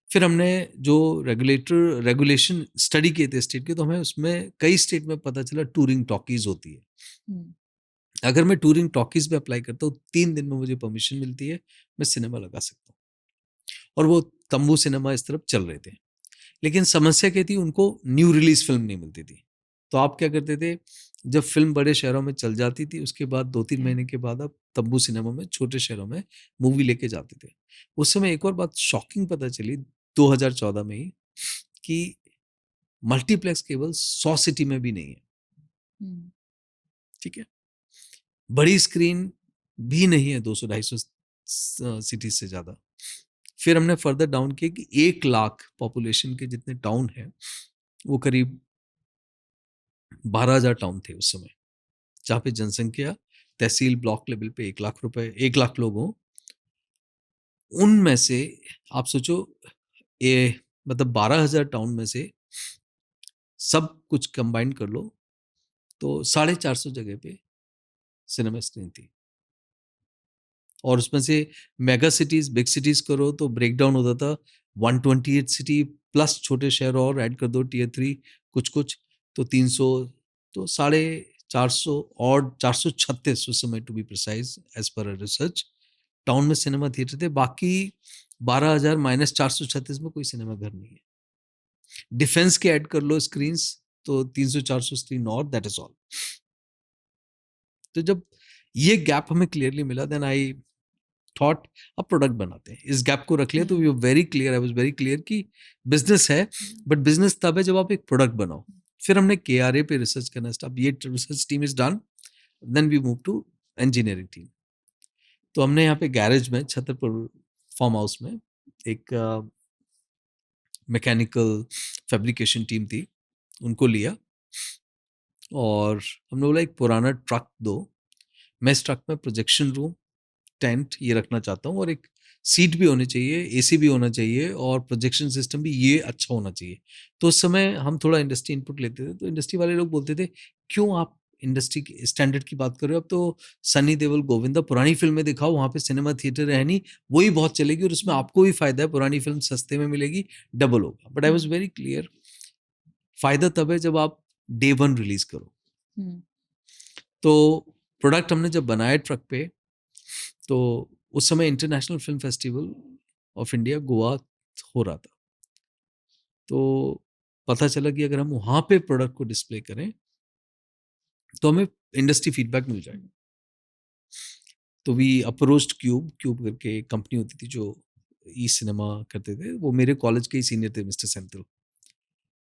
फिर हमने जो रेगुलेशन स्टडी किए थे स्टेट के, तो हमें उसमें कई स्टेट में पता चला टूरिंग टॉकीज होती है। अगर मैं टूरिंग टॉकीज में अप्लाई करता हूँ, 3 दिन में मुझे परमिशन मिलती है, मैं सिनेमा लगा सकता हूँ। और वो तंबू सिनेमा इस तरफ चल रहे थे, लेकिन समस्या क्या थी, उनको न्यू रिलीज फिल्म नहीं मिलती थी। तो आप क्या करते थे, जब फिल्म बड़े शहरों में चल जाती थी, उसके बाद 2-3 महीने के बाद आप तंबू सिनेमा में छोटे शहरों में मूवी लेके जाते थे। उस समय एक और बात शॉकिंग पता चली 2014 में ही, कि मल्टीप्लेक्स केवल 100 सिटी में भी नहीं है। ठीक है, बड़ी स्क्रीन भी नहीं है 200-250 सिटी से ज्यादा। फिर हमने फर्दर डाउन किया कि 1 लाख पॉपुलेशन के जितने टाउन हैं, वो करीब 12,000 टाउन थे उस समय, जहाँ पे जनसंख्या तहसील ब्लॉक लेवल पे 1 लाख लोग हों। उनमें से आप सोचो, ये मतलब 12,000 टाउन में से सब कुछ कंबाइन कर लो, तो 450 जगह पे सिनेमा स्क्रीन थी। और उसमें से मेगा सिटीज, बिग सिटीज करो तो ब्रेकडाउन होता था 128 सिटी प्लस छोटे शहर और ऐड कर दो टियर 3 कुछ तो 300, तो 450 और 436 उस समय to be precise as per research town में सिनेमा थिएटर थे। बाकी 12,000 माइनस 436 में कोई सिनेमा घर नहीं है। डिफेंस के ऐड कर लो स्क्रीन, तो 300-400 स्क्रीन और, दैट इज ऑल। तो जब ये गैप हमें क्लियरली मिला, देन आई थॉट अब प्रोडक्ट बनाते हैं। इस गैप को रख लिया तो we were very clear, I was very clear कि बिजनेस है, बट बिजनेस तब है जब आप एक प्रोडक्ट बनाओ। फिर हमने KRA पे रिसर्च करना स्टार्ट, ये research team is done, then we move to engineering team. तो हमने यहाँ पे गैरेज में छतरपुर फार्म हाउस में एक मैकेनिकल फैब्रिकेशन टीम थी, उनको लिया और हमने बोला एक पुराना ट्रक दो, मैं इस ट्रक में प्रोजेक्शन रूम, टेंट ये रखना चाहता हूँ, और एक सीट भी होनी चाहिए, AC भी होना चाहिए, और प्रोजेक्शन सिस्टम भी ये अच्छा होना चाहिए। तो उस समय हम थोड़ा इंडस्ट्री इनपुट लेते थे, तो इंडस्ट्री वाले लोग बोलते थे, क्यों आप इंडस्ट्री की स्टैंडर्ड की बात कर रहे हो, अब तो सनी देओल, गोविंदा पुरानी फिल्में दिखाओ, वहाँ पे सिनेमा थिएटर है नहीं, वही बहुत चलेगी और उसमें आपको भी फायदा है, पुरानी फिल्म सस्ते में मिलेगी, डबल होगा। But I was very clear, फायदा तब है जब आप Day 1 रिलीज करो। तो प्रोडक्ट हमने जब बनाया ट्रक पे, तो उस समय international film festival of India Goa हो रहा था। तो पता चला कि अगर हम वहाँ पे प्रोडक्ट को डिस्प्ले करें तो हमें इंडस्ट्री फीडबैक मिल जाएगा। तो वी अप्रोच्ड क्यूब करके एक कंपनी होती थी जो ई सिनेमा करते थे, वो मेरे कॉलेज के ही सीनियर थे, mister Senthil.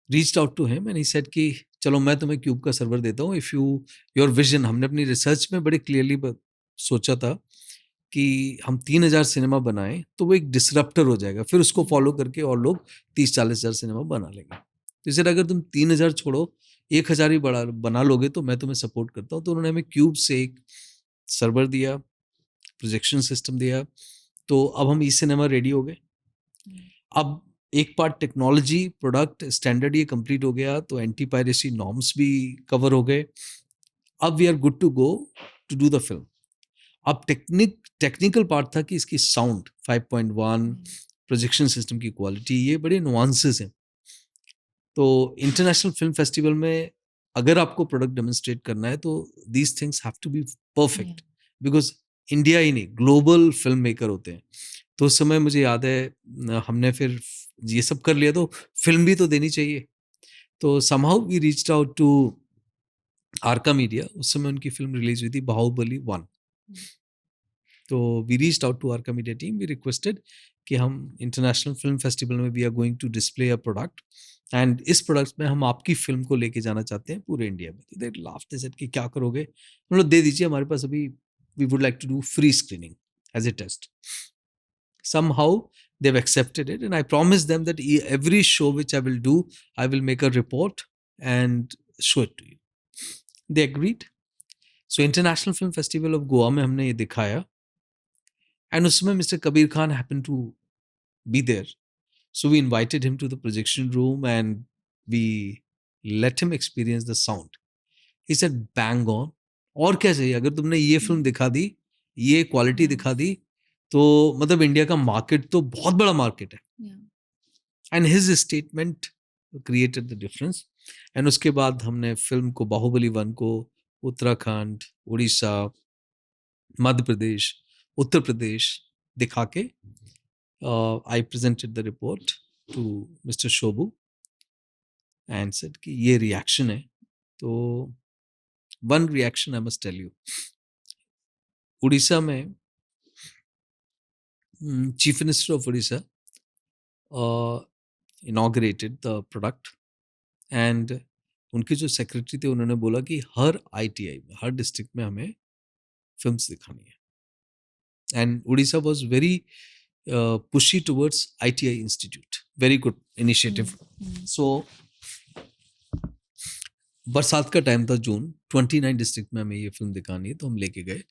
Reached out to him and he said कि चलो मैं तुम्हें क्यूब का सर्वर देता हूँ, इफ़ योर विजन, हमने अपनी रिसर्च में बड़े क्लियरली सोचा था कि हम 3,000 सिनेमा बनाएं तो वो एक डिसरप्टर हो जाएगा, फिर उसको फॉलो करके और लोग 30-40 हज़ार सिनेमा बना लेंगे। तो इसे अगर तुम 3,000 छोड़ो 1,000 ही बना लोगे तो मैं तुम्हें सपोर्ट करता हूँ। तो उन्होंने हमें क्यूब से एक सर्वर दिया, प्रोजेक्शन सिस्टम दिया, तो अब हम ई सिनेमा रेडी हो गए। अब एक पार्ट टेक्नोलॉजी, प्रोडक्ट, स्टैंडर्ड ये कंप्लीट हो गया, तो एंटी पायरेसी नॉर्म्स भी कवर हो गए। अब we are good to go to do the film. अब टेक्निकल पार्ट था कि इसकी साउंड 5.1, प्रोजेक्शन सिस्टम की क्वालिटी, ये बड़े नुआंसेस हैं। तो इंटरनेशनल फिल्म फेस्टिवल में अगर आपको प्रोडक्ट डेमोन्स्ट्रेट करना है तो these things have to be perfect, because India ही नहीं, ग्लोबल फिल्म मेकर होते हैं। तो उस समय मुझे याद है हमने फिर ये सब कर लिया, तो फिल्म भी तो देनी चाहिए। तो somehow we reached out to Arka Media, उस समय उनकी फिल्म रिलीज हुई थी बाहुबली 1। तो we reached out to Arka Media team, we requested कि हम इंटरनेशनल फिल्म फेस्टिवल में we are going to display a product, and इस प्रोडक्ट में हम आपकी फिल्म को लेके जाना चाहते हैं पूरे इंडिया में। तो दे लाफ्ड, दे सेड कि क्या करोगे, हम लोग दे दीजिए, हमारे पास अभी we would like to do free screening as a test. Somehow they've accepted it, and I promised them that every show which I will do, I will make a report and show it to you. They agreed. So international film festival of Goa में हमने ये दिखाया, and उसमें mister Kabir Khan happen to be there. So we invited him to the projection room and we let him experience the sound. He said, bang on. और क्या चाहिए? अगर तुमने ये फिल्म दिखा दी, ये क्वालिटी दिखा दी, तो मतलब इंडिया का मार्केट तो बहुत बड़ा मार्केट है. And his statement created the difference. And उसके बाद हमने फिल्म को बाहुबली 1 को उत्तराखंड, उड़ीसा, मध्य प्रदेश, उत्तर प्रदेश दिखा के I presented the report to Mr. Shobu and said कि ये reaction है. तो one reaction I must tell you. Orissa में Chief Minister of Odisha inaugurated the product and उनके जो सेक्रेटरी थे उन्होंने बोला कि हर ITI में, हर डिस्ट्रिक्ट में हमें फिल्म्स दिखानी है. And Orissa was very pushy towards ITI Institute. Very good initiative. So बरसात का टाइम था, जून, 29 डिस्ट्रिक्ट में हमें ये फिल्म दिखानी है, तो हम लेके गए.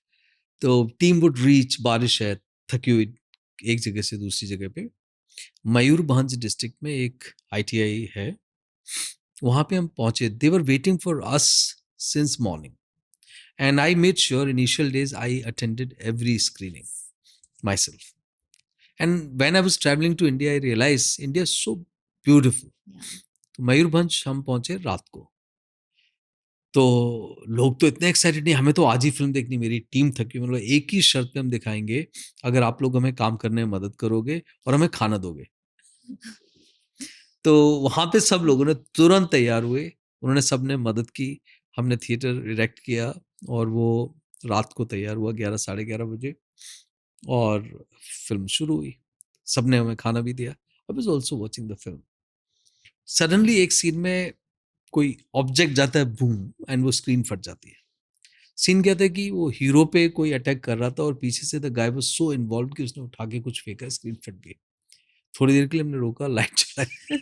तो टीम वुड रीच, बारिश है, थकी हुई, एक जगह से दूसरी जगह पे. मयूरभंज डिस्ट्रिक्ट में एक ITI है, वहाँ पे हम पहुँचे. They were waiting for us since morning and I made sure initial days I attended every screening myself. And when I was traveling to India, I realized India is so beautiful. तो मयूरभंज हम पहुंचे रात को. तो लोग तो इतने excited नहीं, हमें तो आज ही फिल्म देखनी, मेरी टीम थकी, मतलब एक ही शर्त पे हम दिखाएंगे, अगर आप लोग हमें काम करने में मदद करोगे और हमें खाना दोगे. तो वहाँ पे सब लोगों ने तुरंत तैयार हुए, उन्होंने सब ने मदद की. हमने थिएटर इरेक्ट किया और वो रात को तैयार हुआ 11, 11:30 बजे और फिल्म शुरू हुई. सबने हमें खाना भी दिया. I was also watching the film. Suddenly एक सीन में कोई ऑब्जेक्ट जाता है, बूम, एंड वो स्क्रीन फट जाती है. सीन क्या था कि वो हीरो पे कोई अटैक कर रहा था और पीछे से the guy was so involved कि उसने उठा के कुछ फेंका, स्क्रीन फट गई. थोड़ी देर के लिए हमने रोका, लाइट चलाई.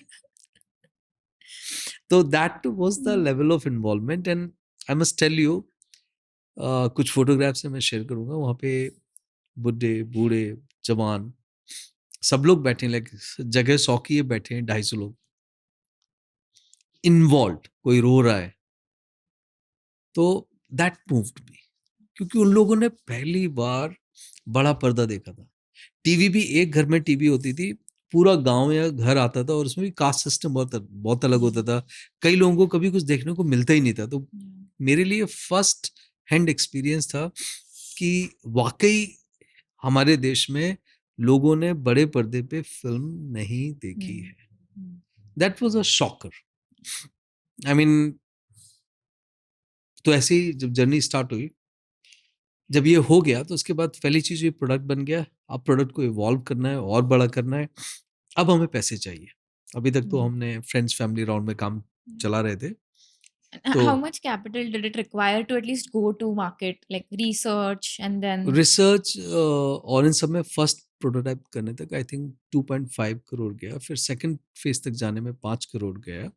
तो that was the level of involvement. And I must tell you, कुछ फोटोग्राफ्स मैं शेयर करूंगा. वहाँ पे बुढ़े, बूढ़े, जवान सब लोग बैठे, लाइक जगह 100 की बैठे हैं, 250 लोग इन्वॉल्व. कोई रो रहा है. तो दैट मूव्ड मी, क्योंकि उन लोगों ने पहली बार बड़ा पर्दा देखा था. टीवी भी, एक घर में टीवी होती थी, पूरा गांव या घर आता था और उसमें भी कास्ट सिस्टम बहुत अलग होता था. कई लोगों को कभी कुछ देखने को मिलता ही नहीं था. तो मेरे लिए फर्स्ट हैंड एक्सपीरियंस था कि वाकई हमारे देश में लोगों ने बड़े पर्दे पे फिल्म नहीं देखी है. That was a shocker. I mean, तो ऐसे ही जब जर्नी स्टार्ट हुई, जब ये हो गया तो उसके बाद पहली चीज ये प्रोडक्ट बन गया. अब प्रोडक्ट को इवॉल्व करना है और बड़ा करना है. अब हमें पैसे चाहिए. अभी तक तो हमने फ्रेंड्स फैमिली राउंड में काम चला रहे थे. तो how much capital did it require to at least go to market, like research and then research और इन सब में फर्स्ट प्रोटोटाइप करने तक आई थिंक 2.5 करोड़ गया. फिर सेकंड फेज तक जाने में 5 करोड़ गया.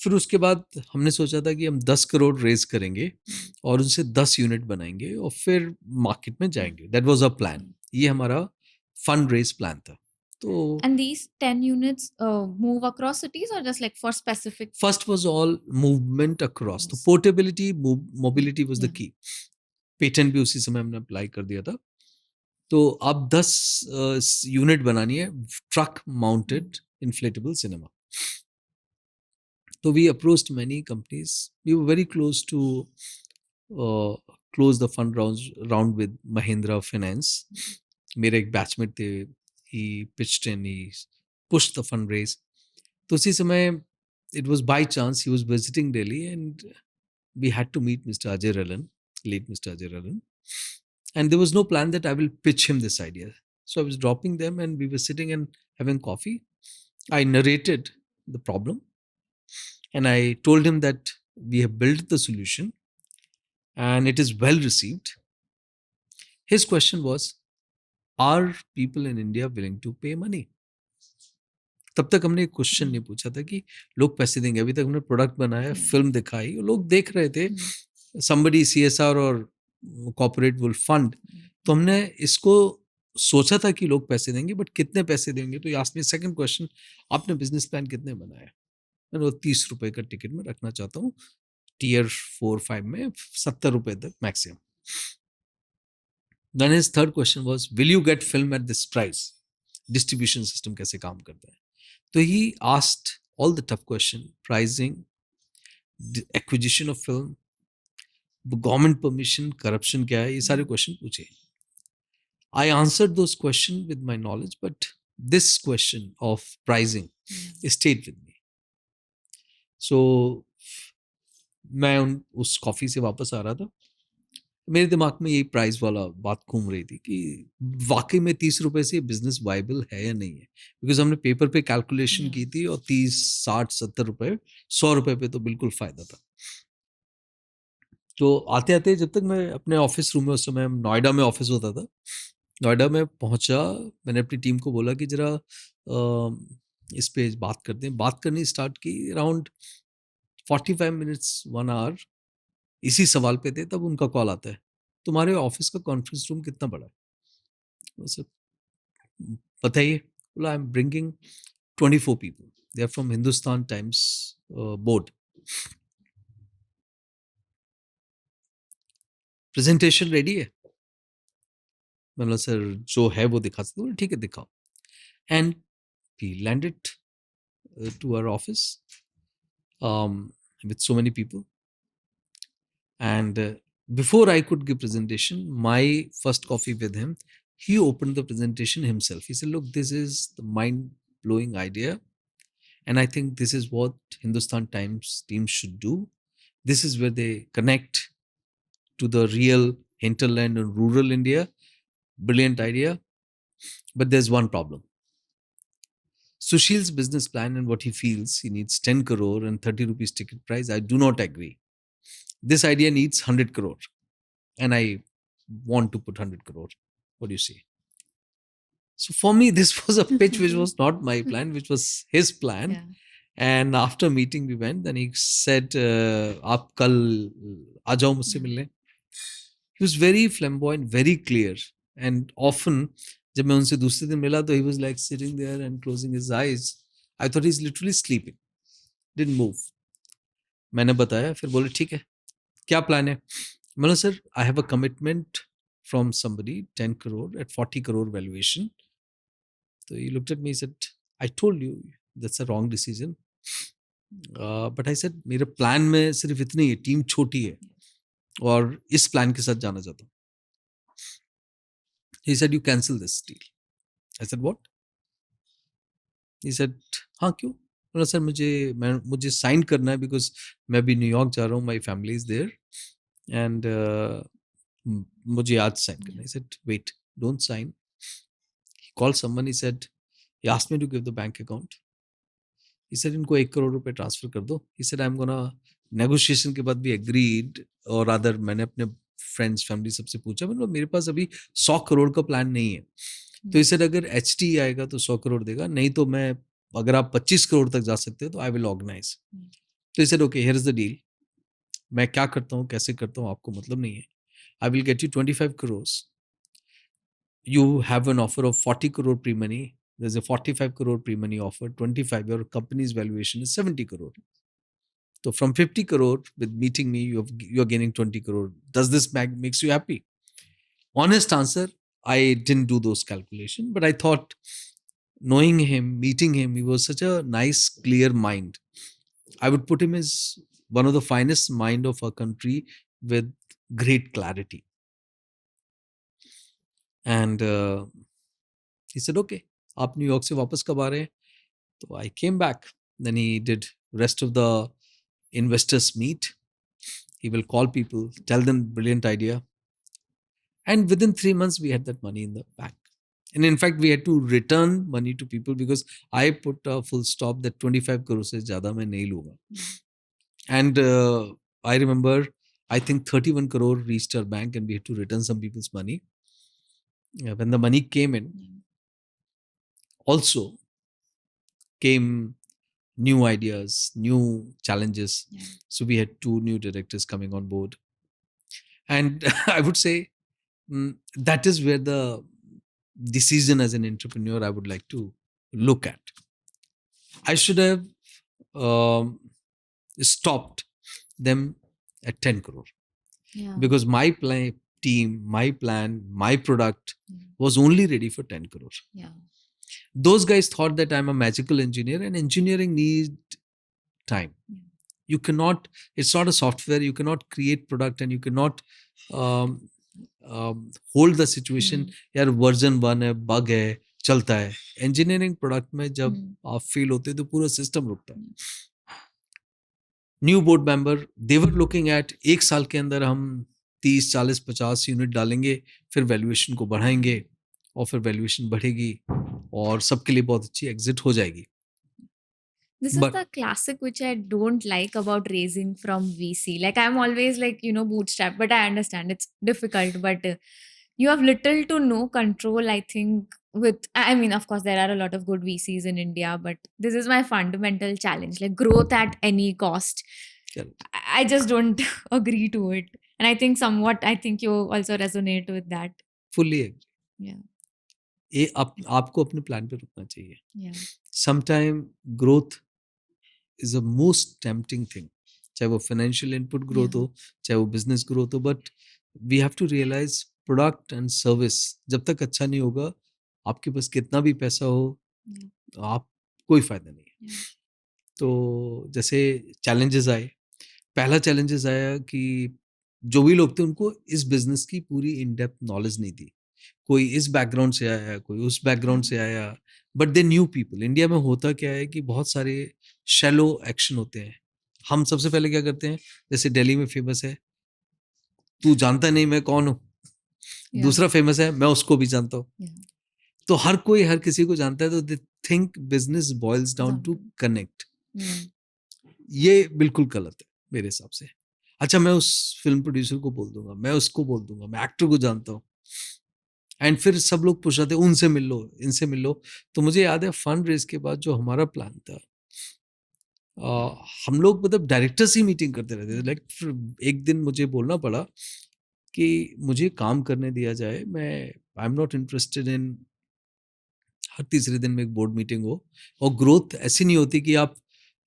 फिर उसके बाद हमने सोचा था कि हम 10 करोड़ रेज करेंगे और उनसे 10 यूनिट बनाएंगे और फिर मार्केट में जाएंगे. That was a plan. ये हमारा फंड रेज प्लान था. तो and these 10 units move across cities or just like for specific first was all movement across. तो portability, mobility was the key. Patent भी उसी समय हमने अप्लाई कर दिया था. तो अब 10 यूनिट बनानी है, ट्रक माउंटेड इन्फ्लेटेबल सिनेमा. तो we approached many companies. We were very close to close the fund round with Mahindra Finance. मेरे एक बैचमेट थे, he pitched in, he pushed the fundraise. तो उसी समय it was by chance he was visiting Delhi and we had to meet Mr. Ajay Ralan, late Mr. Ajay Ralan, and there was no plan that I will pitch him this idea. So I was dropping them and we were sitting and having coffee. I narrated the problem and I told him that we have built the solution and it is well received. His question was, are people in India willing to pay money? तब तक हमने एक question नहीं पूछा था कि लोग पैसे देंगे. अभी तक हमने प्रोडक्ट बनाया, फिल्म दिखाई, लोग देख रहे थे. somebody CSR और कॉर्पोरेट विल फंड. तो हमने इसको सोचा था कि लोग पैसे देंगे, बट कितने पैसे देंगे. तो आस्क मी सेकंड क्वेश्चन, आपने बिजनेस प्लान कितने बनाया. मैंने वो 30 रुपए का टिकट में रखना चाहता हूँ, टीयर 4-5 में 70 रुपए तक maximum. Then his third question was, will you get film at this price? Distribution system कैसे काम करता है. तो he asked all the tough question, pricing, acquisition of film, government permission, corruption क्या है, ये सारे क्वेश्चन पूछे. I answered those questions with my knowledge, but this question of pricing stayed with me. So मैं उस कॉफी से वापस आ रहा था, मेरे दिमाग में यही प्राइस वाला बात घूम रही थी कि वाकई में 30 रुपए से बिजनेस वाइबल है या नहीं है. बिकॉज हमने पेपर पे कैलकुलेशन की थी और 30, 60, 70 रुपए, 100 रुपए पे तो बिल्कुल फायदा था. तो आते आते जब तक मैं अपने ऑफिस रूम में, उस समय नोएडा में ऑफिस होता था, नोएडा में पहुंचा, मैंने अपनी टीम को बोला कि जरा इस पे बात करते हैं. बात करनी स्टार्ट की. अराउंड 45 मिनट्स 1 आवर इसी सवाल पे थे. तब उनका कॉल आता है, तुम्हारे ऑफिस का कॉन्फ्रेंस रूम कितना बड़ा है. सर बताइए. बोला, I am bringing 24 people, they are from Hindustan Times board. Presentation ready है. मैं बोला सर जो है वो दिखा सकते. बोले ठीक है दिखाओ. And we landed to our office with so many people. And before I could give presentation, my first coffee with him, he opened the presentation himself. He said, look, this is the mind-blowing idea. And I think this is what Hindustan Times team should do. This is where they connect to the real hinterland and rural India. Brilliant idea. But there's one problem. Sushil's business plan and what he feels, he needs 10 crore and 30 rupees ticket price. I do not agree. This idea needs 100 crore. And I want to put 100 crore. What do you say? So for me, this was a pitch which was not my plan, which was his plan. Yeah. And after meeting, we went. Then he said, "Aap kal aa jao mujhse milne." He was very flamboyant, very clear. And often, जब मैं उनसे दूसरे दिन मिला तो he was like sitting there and closing his eyes. I thought he's literally sleeping. Didn't move. मैंने बताया, फिर बोले ठीक है, क्या प्लान है. मैंने sir, I have a commitment from somebody, 10 crore at 40 crore valuation. So he looked at me, he said, I told you that's a wrong decision. But I said, मेरे प्लान में सिर्फ इतनी है, टीम छोटी है और इस प्लान के साथ जाना चाहता हूँ. He said, you cancel this deal. I said, what? He said, हाँ क्यों. बोला सर मुझे साइन करना है बिकॉज मैं अभी न्यूयॉर्क जा रहा हूँ, my family is there and मुझे आज साइन करना है. He said, wait, don't sign. He called someone, he said, he asked me to give the bank account. He said, इनको 1 करोड़ रुपए ट्रांसफर कर दो. He said, I'm gonna negotiation के बाद भी एग्रीड. और अदर मैंने अपने फ्रेंड्स फैमिली सबसे पूछा, मतलब मेरे पास अभी 100 करोड़ का प्लान नहीं है. तो इसे अगर HT आएगा तो 100 करोड़ देगा, नहीं तो मैं, अगर आप 25 करोड़ तक जा सकते हो तो आई विल ऑर्गेनाइज. तो इसे okay, here is the deal. मैं क्या करता हूँ, कैसे करता हूँ, आपको मतलब नहीं है. I will get you 25 crore. You have an offer of 40 crore pre-money. There's a 45 crore pre-money offer. 25, your company's valuation is 70 crore. So from 50 crore with meeting me, you're gaining 20 crore. Does this makes you happy? Honest answer, I didn't do those calculations, but I thought, knowing him, meeting him, he was such a nice, clear mind. I would put him as one of the finest mind of our country with great clarity. And he said, okay, आप New York से वापस कब आ रहे हैं. तो I came back. Then he did rest of the investors meet. He will call people, tell them brilliant idea. And within 3 months, we had that money in the bank. And in fact, we had to return money to people because I put a full stop that 25 crore से ज़्यादा मैं नहीं लूँगा. And I remember, I think 31 crore reached our bank and we had to return some people's money. When the money came in, also came new ideas, new challenges. So we had 2 new directors coming on board. And I would say that is where the decision as an entrepreneur I would like to look at. I should have um, stopped them at 10 crore Yeah. because my team, my plan, my product was only ready for 10 crore. Yeah. Those guys thought that I'm a magical engineer, and engineering needs time. You cannot, it's not a software, you cannot create product and you cannot hold the situation. यार version 1 है, bug है, चलता है. Engineering product में जब आप fail होते हैं तो पूरा सिस्टम रुकता है. New board member, they were looking at 1 साल के अंदर हम 30, 40, 50 यूनिट डालेंगे, फिर वैल्यूएशन को बढ़ाएंगे और फिर वैल्यूएशन बढ़ेगी और सबके लिए बहुत अच्छी एग्जिट हो जाएगी. This is the classic which I don't like about raising from VC. Like I'm always like, bootstrap, but I understand it's difficult, but you have little to no control, I think, I mean, of course, there are a lot of good VCs in India, but this is my fundamental challenge, like growth at any cost. Correct. I just don't agree to it. And I think I think you also resonate with that. Fully agree. Yeah. आपको अपने plan पे रुकना चाहिए. Yeah. Sometime growth is a most tempting thing. चाहे वो financial input growth हो, चाहे वो बिजनेस ग्रोथ हो, but we have to realise product and service जब तक अच्छा नहीं होगा, आपके पास कितना भी पैसा हो, आप कोई फायदा नहीं है. तो जैसे चैलेंजेस आए, पहला चैलेंजेस आया कि जो भी लोग थे उनको इस बिजनेस की पूरी इन डेप्थ नॉलेज नहीं थी. कोई इस बैकग्राउंड से आया, कोई उस बैकग्राउंड से आया, but they knew people. India में होता क्या है कि बहुत सारे शैलो एक्शन होते हैं. हम सबसे पहले क्या करते हैं, जैसे दिल्ली में फेमस है, तू जानता नहीं मैं कौन हूँ. दूसरा फेमस है, मैं उसको भी जानता हूँ. तो हर कोई हर किसी को जानता है, तो they think business boils down to connect. ये बिल्कुल गलत है मेरे हिसाब से. अच्छा, मैं उस फिल्म प्रोड्यूसर को बोल दूंगा, मैं उसको बोल दूंगा, मैं एक्टर को जानता हूँ, एंड फिर सब लोग पूछ रहे थे उनसे मिल लो, इनसे मिल लो. तो मुझे याद है फंड रेज के बाद जो हमारा प्लान था, हम लोग मतलब डायरेक्टर्स ही मीटिंग करते रहते थे. लाइक एक दिन मुझे बोलना पड़ा कि मुझे काम करने दिया जाए, मैं I am not interested in हर तीसरे दिन में एक बोर्ड मीटिंग हो. और ग्रोथ ऐसी नहीं होती कि आप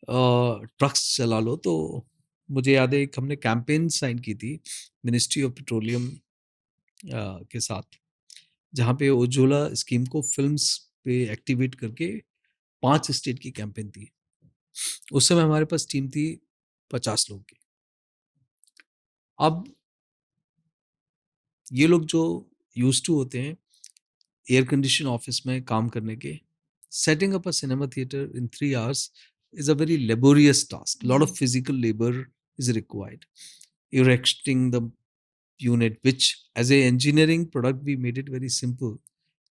ट्रक्स चला लो. तो मुझे याद है एक हमने कैंपेन साइन की थी मिनिस्ट्री ऑफ पेट्रोलियम के साथ, जहाँ पे उज्ज्वला स्कीम को फिल्म्स पे एक्टिवेट करके 5 स्टेट की कैंपेन थी. उस समय हमारे पास टीम थी 50 लोग की. अब ये लोग जो यूज टू होते हैं एयर कंडीशन ऑफिस में काम करने के, setting up a cinema theatre in 3 hours is a very laborious task. Lot of physical labor is required. Erecting the unit, which as a engineering product we made it very simple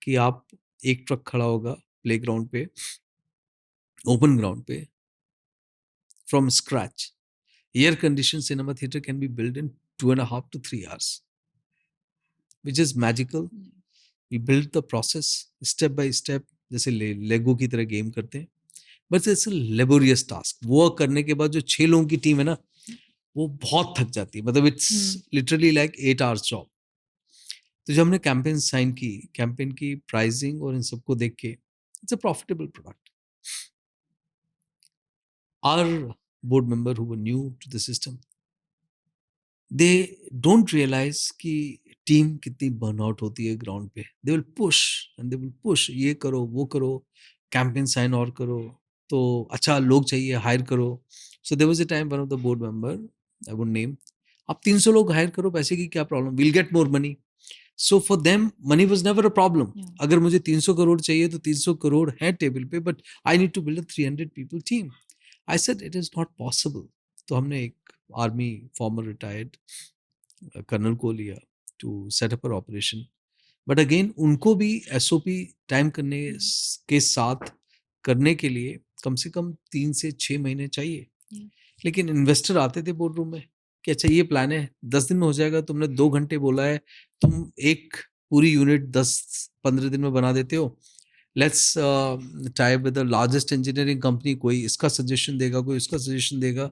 कि आप एक truck खड़ा होगा playground पे, open ground पे, from scratch. Air condition cinema theatre can be build in 2.5 to 3 hours, which is magical. We built the process step by step, जैसे लेगो की तरह गेम करते हैं, बट इट्स लेबोरियस टास्क. वो करने के बाद जो 6 लोगों की टीम है ना, वो बहुत थक जाती है. मतलब it's literally like 8 hours job. तो जब हमने कैंपेन साइन की, कैंपेन की प्राइसिंग और इन सबको देख के, it's a profitable product. Our board member who were new to the system, they don't realize कि टीम कितनी बर्नआउट होती है ग्राउंड पे. They will push and they will push, ये करो वो करो, कैंपेन साइन और करो, तो अच्छा लोग चाहिए, हायर करो. So there was a time one of the board member, I would name, आप 300 लोग हायर करो, पैसे की क्या problem, will get more money. So for them money was never a problem. अगर मुझे 300 करोड़ चाहिए तो 300 करोड़ है टेबल पे, but I need to build a 300 people team. I said it is not possible. तो हमने एक आर्मी फॉर्मर रिटायर्ड कर्नल को लिया to set up operation. But again उनको भी SOP टाइम करने के साथ करने के लिए कम से कम 3 से 6 महीने चाहिए. लेकिन इन्वेस्टर आते थे बोर्ड रूम में कि अच्छा ये प्लान है, 10 दिन में हो जाएगा, तुमने 2 घंटे बोला है, तुम एक पूरी यूनिट 10-15 दिन में बना देते हो. Let's tie with the largest engineering company, कोई इसका सजेशन देगा, कोई उसका सजेशन देगा,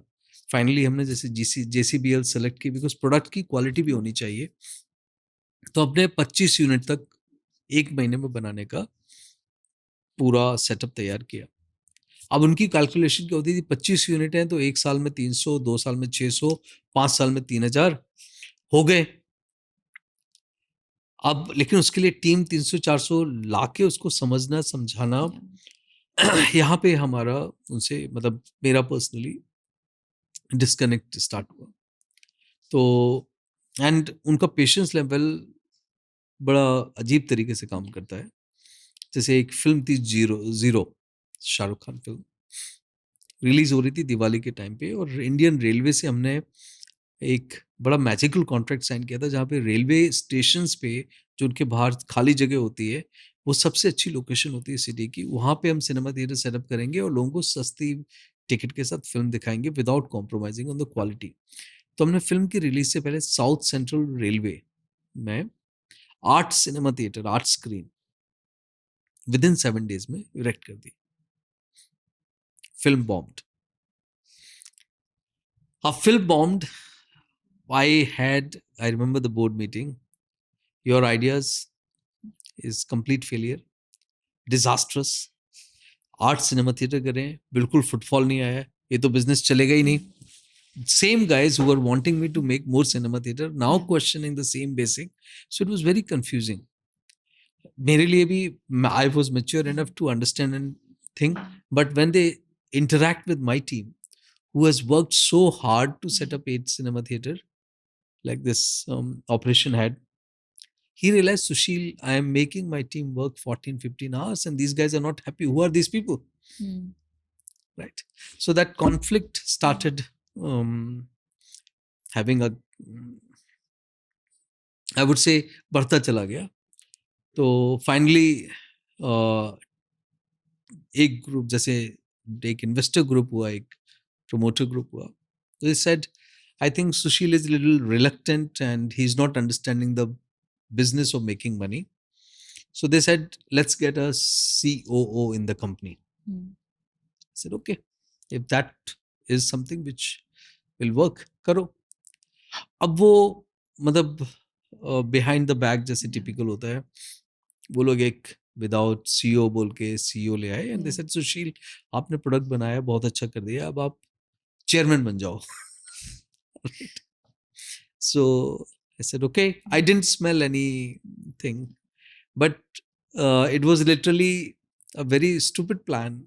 फाइनली हमने जैसे JCBL सेलेक्ट की, बिकॉज प्रोडक्ट की क्वालिटी भी होनी चाहिए, तो अपने 25 यूनिट तक 1 महीने में बनाने का पूरा सेटअप तैयार किया। अब उनकी कैलकुलेशन क्या होती थी, 25 यूनिट हैं तो 1 साल में 300, 2 साल में 600, 5 साल में 3000 हो गए। अब लेकिन उसके लिए टीम 300-400 लाके उसको समझना समझाना, यहाँ पे हमारा उनसे मतलब मेरा पर्सनली डिस्कनेक्ट स्टार्ट हुआ। तो एंड उनका पेशेंस लेवल बड़ा अजीब तरीके से काम करता है। जैसे एक फिल्म थी zero, Shahrukh Khan film release हो रही थी दिवाली के टाइम पे, और इंडियन रेलवे से हमने एक बड़ा मैजिकल कॉन्ट्रैक्ट साइन किया था, जहाँ पे रेलवे स्टेशन पे जो उनके बाहर खाली जगह होती है, वो सबसे अच्छी लोकेशन होती है सिटी की, वहाँ पे हम सिनेमा थिएटर सेटअप करेंगे और लोगों को सस्ती टिकट के साथ फिल्म दिखाएंगे without compromising on the quality. तो हमने फिल्म की रिलीज से पहले साउथ सेंट्रल रेलवे में 8 cinema theatre, 8 screen within 7 days में इरेक्ट कर दी। Film bombed. Film bombed. I remember the board meeting. Your ideas is complete failure, disastrous. 8 cinema theatre कर रहे हैं, बिल्कुल फुटफॉल नहीं आया, ये तो बिजनेस चलेगा ही नहीं। Same guys who were wanting me to make more cinema theater now questioning the same basic, so it was very confusing. मेरे लिए भी, I was mature enough to understand and think, but when they interact with my team, who has worked so hard to set up 8 cinema theater, like this operation head, he realized, Sushil, I am making my team work 14-15 hours and these guys are not happy. Who are these people? Right. So that conflict started having a, I would say, बढ़ता चला गया। तो finally एक group, जैसे एक investor group हुआ, एक promoter group हुआ, तो they said, I think Sushil is a little reluctant and he's not understanding the business of making money. So they said, let's get a COO in the company. I said, okay, if that is something which will work, करो। अब वो मतलब behind the back जैसे typical होता है, वो लोग एक विदाउट CEO बोल के CEO ले आए एंड दे सेड, सुशील आपने प्रोडक्ट बनाया, बहुत अच्छा कर दिया, अब आप चेयरमैन बन जाओ। So I said, okay. I didn't smell anything, but it was literally a very stupid plan.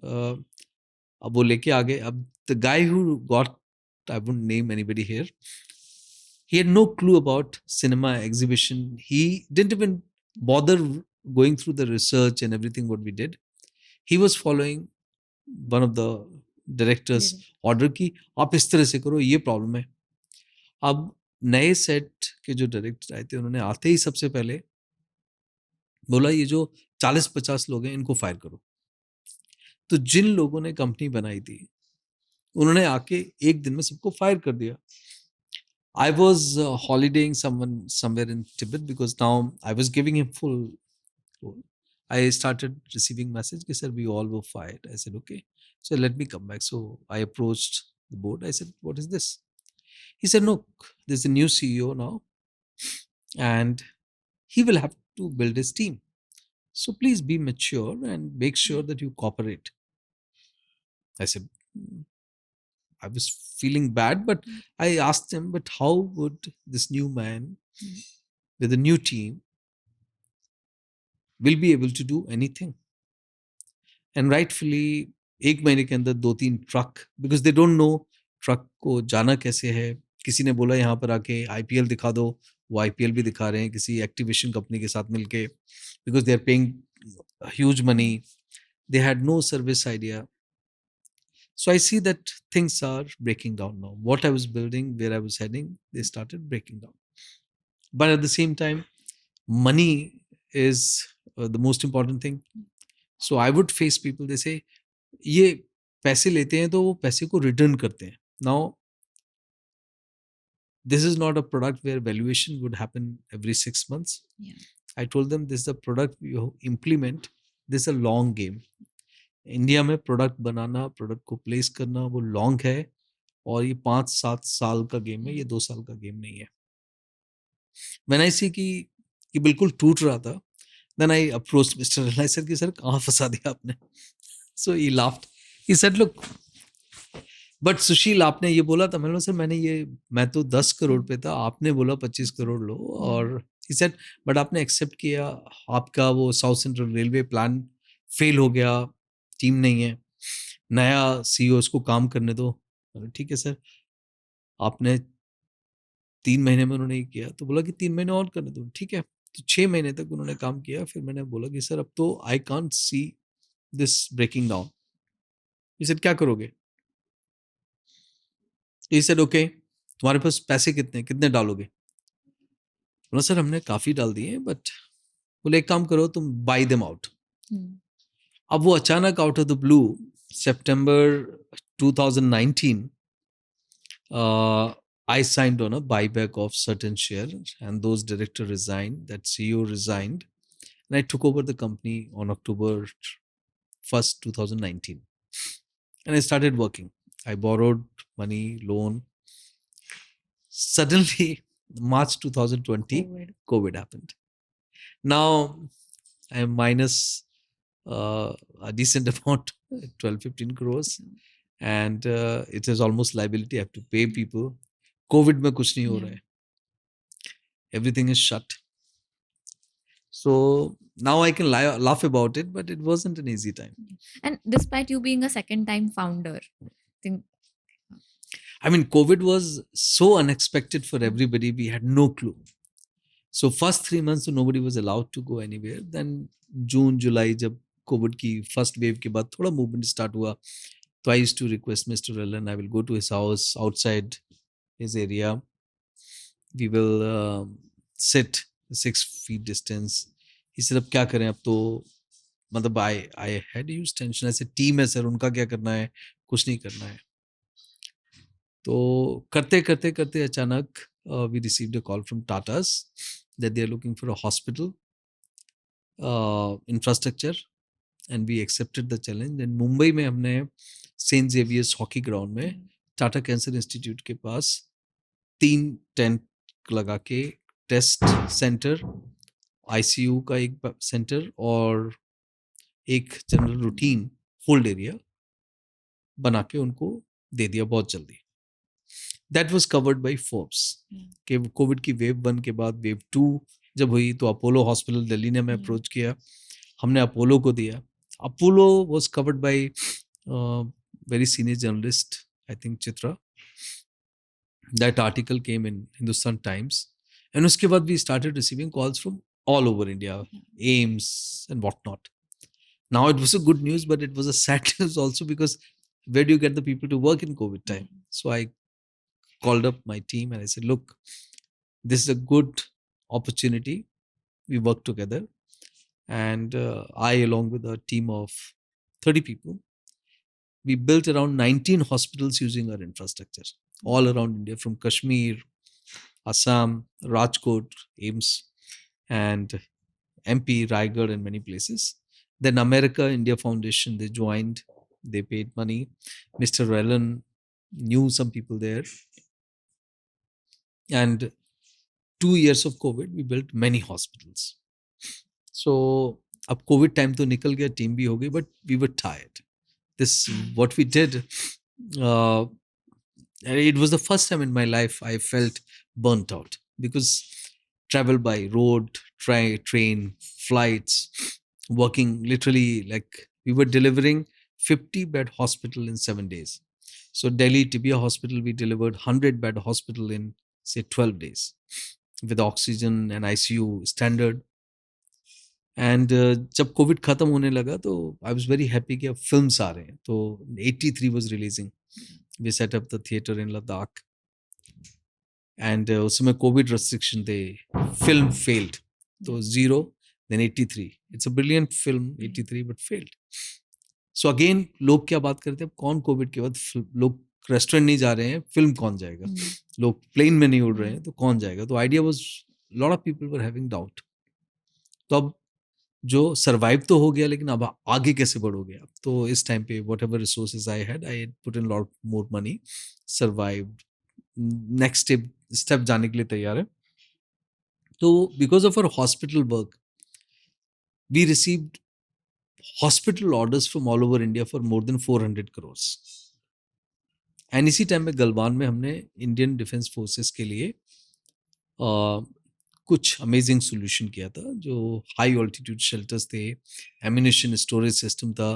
अब वो लेके आ गए। अब the guy who got, I wouldn't name anybody here, he had no clue about cinema exhibition. He didn't even bother going through the research and everything what we did. He was following one of the directors order की, आप इस तरह से करो, ये problem है। अब नए सेट के जो डायरेक्टर आए थे, उन्होंने आते ही सबसे पहले बोला, ये जो 40-50 लोग हैं इनको फायर करो। तो जिन लोगों ने कंपनी बनाई थी, उन्होंने आके एक दिन में सबको फायर कर दिया। I was holidaying somewhere in Tibet, because now I was giving him full. I started receiving message, sir, we all were fired. I said, okay, so let me come back. So I approached the board. I said, what is this? He said, no, there's a new CEO now and he will have to build his team. So please be mature and make sure that you cooperate. I said, I was feeling bad, but I asked him, but how would this new man with a new team will be able to do anything? And rightfully, एक महीने के अंदर 2-3 truck, because they don't know truck को जाना कैसे है। किसी ने बोला यहाँ पर आके IPL दिखा दो, वो IPL भी दिखा रहे हैं किसी एक्टिवेशन कंपनी के साथ मिलके, because they are paying huge money. They had no service idea. So I see that things are breaking down now. What I was building, where I was heading, they started breaking down. But at the same time, money is the most important thing. So I would face people, they say, ये पैसे लेते हैं तो वो पैसे को return करते हैं। Now, this is not a product where valuation would happen every 6 months. I told them, this is a product you implement, this is a long game. India में प्रोडक्ट बनाना, प्रोडक्ट को प्लेस करना, वो long है। और ये 5-7 साल का game है, ये 2 साल का गेम नहीं है. व्हेन आई सी कि बिल्कुल टूट रहा था, then I approach mister Relan. I said कि सर कहाँ फंसा दिया आपने. So he laughed. He said look, but Sushil आपने ये बोला था. मैंने बोला सर मैं तो 10 करोड़ पे था, आपने बोला 25 करोड़ लो. और he said, बट आपने एक्सेप्ट किया, आपका वो south central railway plan fail हो गया, टीम नहीं है, नया सीईओ उसको काम करने दो. ठीक है सर. आपने 3 महीने में उन्होंने किया, तो बोला कि 3 महीने और करने दो. ठीक है. तो 6 महीने तक उन्होंने काम किया. फिर मैंने बोला कि सर अब तो I can't see this breaking down. he said क्या करोगे. he said ओके, तुम्हारे पास पैसे कितने डालोगे. बोला सर हमने काफी डाल दिए, बट बोले एक काम करो, तुम बाई देम आउट. अब वो अचानक out of the blue September 2019 I signed on a buyback of certain share, and those director resigned, that CEO resigned, and I took over the company on October 1st 2019, and I started working. I borrowed money, loan. Suddenly March 2020 COVID happened. Now I am minus a decent amount, 12-15 crores, and it is almost liability. I have to pay people. COVID में कुछ नहीं हो रहा है. Everything is shut. So now I can laugh about it, but it wasn't an easy time. And despite you being a second time founder, I mean, COVID was so unexpected for everybody. We had no clue. So first 3 months, so nobody was allowed to go anywhere. Then June, July, जब COVID की first wave के बाद थोड़ा movement start हुआ, तो I used to request Mr. Relan, I will go to his house outside his area. We will sit 6 feet distance. He said, अब क्या करें, अब तो मतलब I had huge tension. ऐसे टीम है सर, उनका क्या करना है, कुछ नहीं करना है. तो करते करते करते अचानक we received a call from Tata's that they are looking for a hospital infrastructure, and we accepted the challenge. And Mumbai में हमने सेंट जेवियर्स हॉकी ग्राउंड में टाटा कैंसर इंस्टीट्यूट के पास 3 टेंट लगा के टेस्ट सेंटर, आईसीयू का एक सेंटर और एक जनरल रूटीन होल्ड एरिया बना के उनको दे दिया बहुत जल्दी. That was covered bye Forbes. कि कोविड की वेव 1 के बाद वेव 2 जब हुई, तो अपोलो हॉस्पिटल दिल्ली ने हमें अप्रोच किया, हमने अपोलो को दिया. Apollo was covered by very senior journalist, I think Chitra. That article came in Hindustan Times, and उसके बाद we started receiving calls from all over India, AIMS and whatnot. Now it was a good news, but it was a sad news also, because where do you get the people to work in COVID time? So I called up my team and I said, look, this is a good opportunity. We work together. And I, along with a team of 30 people, we built around 19 hospitals using our infrastructure all around India, from Kashmir, Assam, Rajkot, AIMS, and MP, Raigad, and many places. Then America India Foundation, they joined, they paid money. Mr. Relan knew some people there. And 2 years of COVID, we built many hospitals. So, अब COVID time तो निकल गया, team भी हो गई, but we were tired. What we did, it was the first time in my life I felt burnt out, because travel by road, train, flights, working literally, like we were delivering 50-bed hospital in 7 days. So Delhi Tibia Hospital, we delivered 100-bed hospital in say 12 days with oxygen and ICU standard. And जब Covid खत्म होने लगा, तो I was very happy कि अब films आ रहे हैं. तो 83 was releasing. We set up the theater in Ladakh. And उसमें कोविड restriction थे, film failed. So 0, then 83. It's a brilliant film, 83, but failed. So again, लोग क्या बात करते हैं, कौन कोविड के बाद लोग रेस्टोरेंट नहीं जा रहे हैं, फिल्म कौन जाएगा, लोग प्लेन में नहीं उड़ रहे हैं, तो कौन जाएगा. तो idea was, lot of people were having doubt. तो अब जो सर्वाइव तो हो गया, लेकिन अब आगे कैसे बढ़ोगे आप? तो इस टाइम पे whatever resources I put in lot more money, survive, next step जाने के लिए तैयार है. तो because of our hospital work we received hospital orders from all over India for more than 400 crores. And इसी time में गलवान में हमने इंडियन डिफेंस फोर्सेस के लिए कुछ अमेजिंग सोल्यूशन किया था, जो हाई ऑल्टीट्यूड शेल्टर्स थे, एम्यूनिशन स्टोरेज सिस्टम था,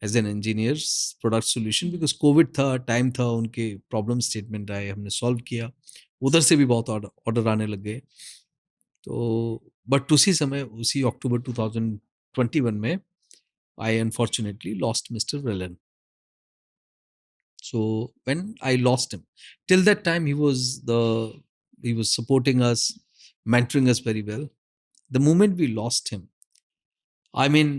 as an engineer product solution, because Covid था, टाइम था, उनके प्रॉब्लम स्टेटमेंट आए, हमने सॉल्व किया. उधर से भी बहुत ऑर्डर आने लग गए. तो बट उसी समय, उसी अक्टूबर 2021 में I unfortunately lost Mr. Whelan. So when I lost him, till that time he was supporting us, mentoring us very well. The moment we lost him, I mean,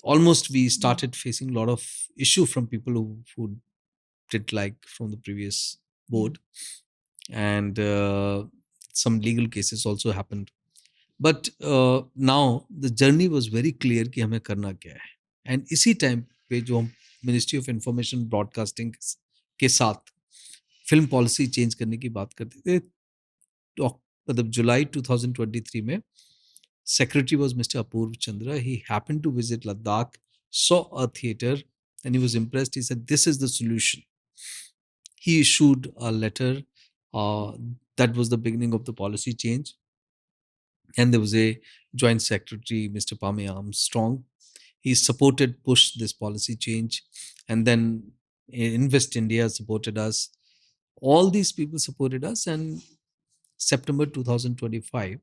almost we started facing a lot of issue from people who did like from the previous board, and some legal cases also happened. But now the journey was very clear कि हमें करना क्या है. And इसी time पे जो हम ministry of information broadcasting के साथ फिल्म पॉलिसी चेंज करने की बात करते थे, तो मतलब जुलाई 2023 में secretary was Mr. Apurv Chandra. He happened to visit Ladakh, saw a theater, and he was impressed. He said, "This is the solution." He issued a letter. That was the beginning of the policy change. And there was a joint secretary, Mr. Pame Armstrong. He supported, pushed this policy change. And then Invest India supported us. All these people supported us. And September 2025,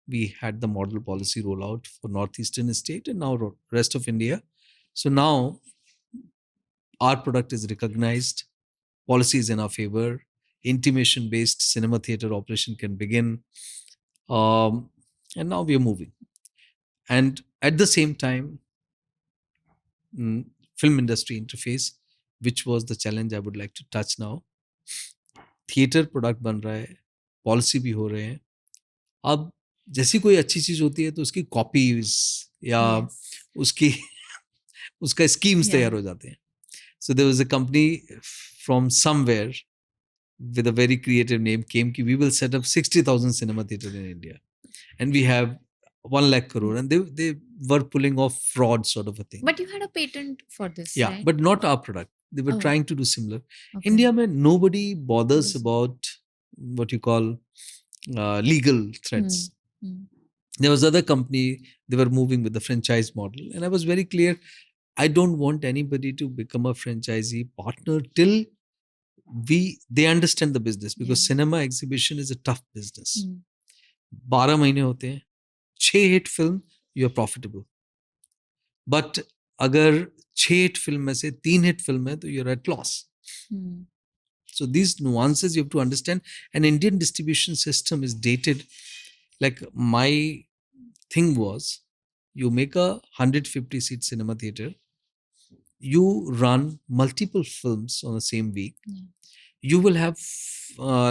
we had the model policy rollout for Northeastern state and now rest of India. So now our product is recognized. Policy is in our favor. Intimation-based cinema theater operation can begin. And now we are moving. And at the same time, film industry interface, which was the challenge I would like to touch now. Theatre product बन रहा है, policy भी हो रहे हैं. अब जैसी कोई अच्छी चीज होती है तो उसकी कॉपीज या उसकी उसका स्कीम्स तैयार हो जाते हैं. So there was a company from somewhere with a very creative name came ki we will set up 60,000 cinema theater in India and we have 1 lakh crore, and they were pulling off fraud sort of a thing. But you had a patent for this, Yeah, right? but not our product. They were trying to do similar. Okay. India mein nobody bothers about what you call legal threats. There was other company, they were moving with the franchise model, and I was very clear, I don't want anybody to become a franchisee partner till they understand the business, because cinema exhibition is a tough business. 12 महीने होते हैं, 6 hit film, you are profitable. But अगर 6 hit film में से 3 hit film है तो you are at loss. So these nuances you have to understand. An Indian distribution system is dated. Like my thing was, you make a 150-seat cinema theater, you run multiple films on the same week. You will have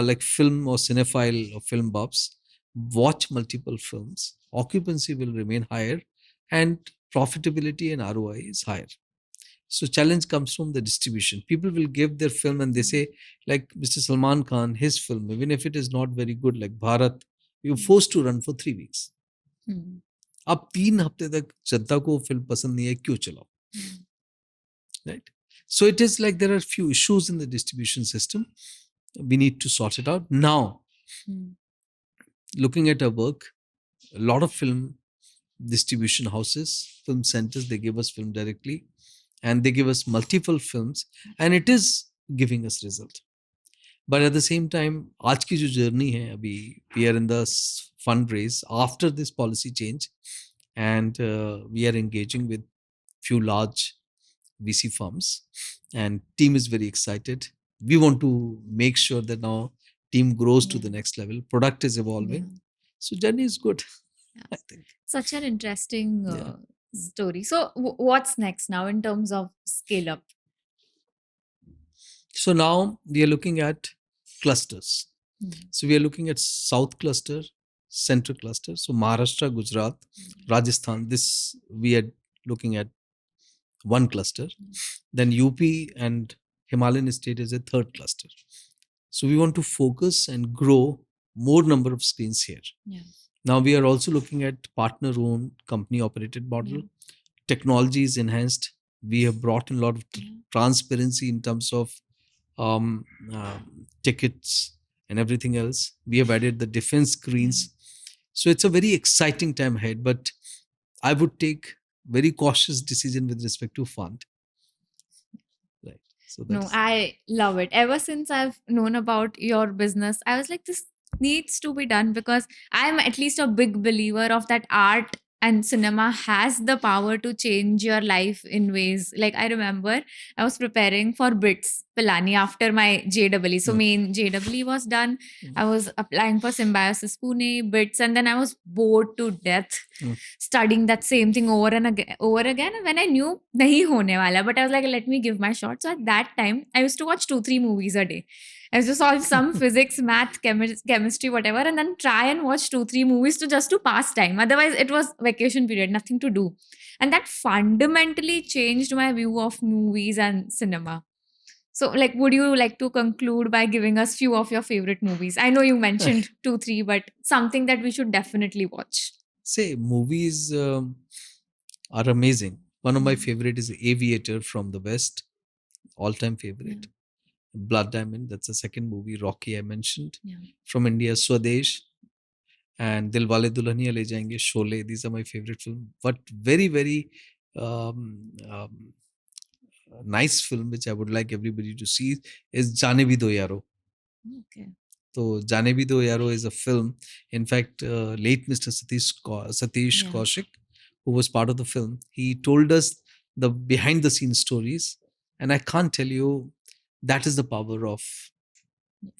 like film or cinephile or film buffs watch multiple films. Occupancy will remain higher, and profitability and ROI is higher. So challenge comes from the distribution. People will give their film and they say, like Mr. Salman Khan, his film, even if it is not very good, like Bharat, you're forced to run for 3 weeks. अब 3 हफ्ते तक जनता को film पसंद नहीं है, क्यों चलाओ? Right? So it is like there are few issues in the distribution system. We need to sort it out. Now, looking at our work, a lot of film distribution houses, film centers, they give us film directly, and they give us multiple films, and it is giving us result. But at the same time, आज की जो journey है अभी, we are in the fundraise after this policy change, and we are engaging with few large VC firms, and team is very excited. We want to make sure that now team grows to the next level. Product is evolving. So journey is good, I think. Such an interesting story. So what's next now in terms of scale up? So now we are looking at clusters. So we are looking at South cluster, central cluster. So Maharashtra, Gujarat, Rajasthan, this we are looking at one cluster. Then UP and Himalayan state is a third cluster. So we want to focus and grow more number of screens here. Yeah. Now we are also looking at partner-owned, company-operated model. Yeah. Technology is enhanced. We have brought in a lot of Yeah. transparency in terms of tickets and everything else. We have added the defense screens. So it's a very exciting time ahead, but I would take very cautious decision with respect to fund. Right. So No, that's I love it. Ever since I've known about your business, I was like, this needs to be done because I'm at least a big believer of that art and cinema has the power to change your life in ways. Like I remember I was preparing for BITS Pilani after my JEE. So Mm. main JEE was done. I was applying for Symbiosis Pune, BITS, and then I was bored to death Mm. studying that same thing over and again. And when I knew nahi hone wala, but I was like, let me give my shot. So at that time, I used to watch 2-3 movies a day. I used to solve some physics, math, chemistry, whatever, and then try and watch 2-3 movies to pass time. Otherwise, it was vacation period, nothing to do. And that fundamentally changed my view of movies and cinema. So, like, would you like to conclude by giving us few of your favorite movies? I know you mentioned 2-3, but something that we should definitely watch. say movies are amazing. One of my Mm. favorite is Aviator from the West, all-time favorite. Blood Diamond, that's the second movie. Rocky, I mentioned. Yeah. From India, Swadesh and Dilwale Dulhaniya Le Jayenge, Sholay. These are my favorite films. But very, very nice film which I would like everybody to see is Jaane Bhi Do Yaro. Okay. So Jaane Bhi Do Yaro is a film. In fact, late Mr. Satish Yeah. Kaushik, who was part of the film, he told us the behind the scenes stories. And I can't tell you, that is the power of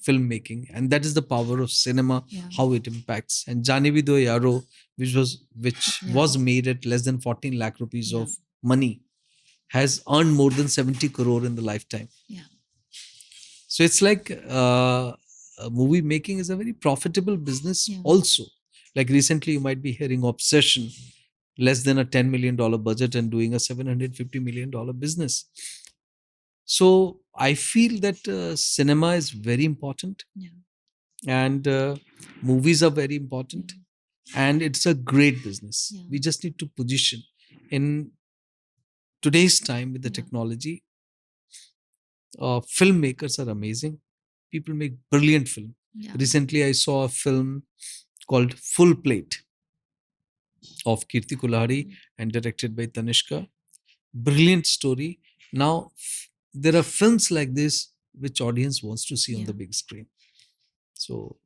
filmmaking and that is the power of cinema, Yeah. how it impacts. And Jaane Bhi Do Yaro, which Yeah. was made at less than 14 lakh rupees Yeah. of money, has earned more than 70 crore in the lifetime. Yeah. So it's like movie making is a very profitable business Yeah. also. Like recently you might be hearing Obsession, less than a $10 million budget and doing a $750 million business. So I feel that cinema is very important. Yeah. And movies are very important. And it's a great business. Yeah. We just need to position in today's time with the Yeah. technology. Filmmakers are amazing. People make brilliant film. Yeah. Recently, I saw a film called Full Plate of Kirti Kulhari and directed by Tanishka. Brilliant story. Now, there are films like this which audience wants to see on Yeah. the big screen. So,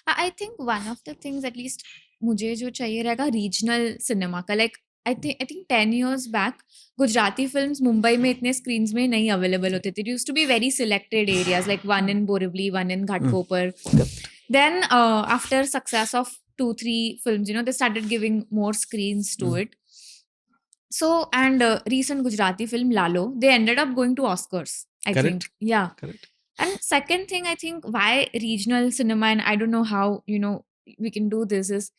I think one of the things at least मुझे जो चाहिए रहेगा regional cinema का like I think 10 years back Gujarati films Mumbai में इतने screens में नहीं available होते थे. It used to be very selected areas like one in Borivali, one in Ghatkopar. Then after success of 2-3 films, they started giving more screens to it. So and recent Gujarati film Lalo, they ended up going to Oscars. I Correct. think, yeah. correct. And second thing, I think why regional cinema, and I don't know how, we can do this is,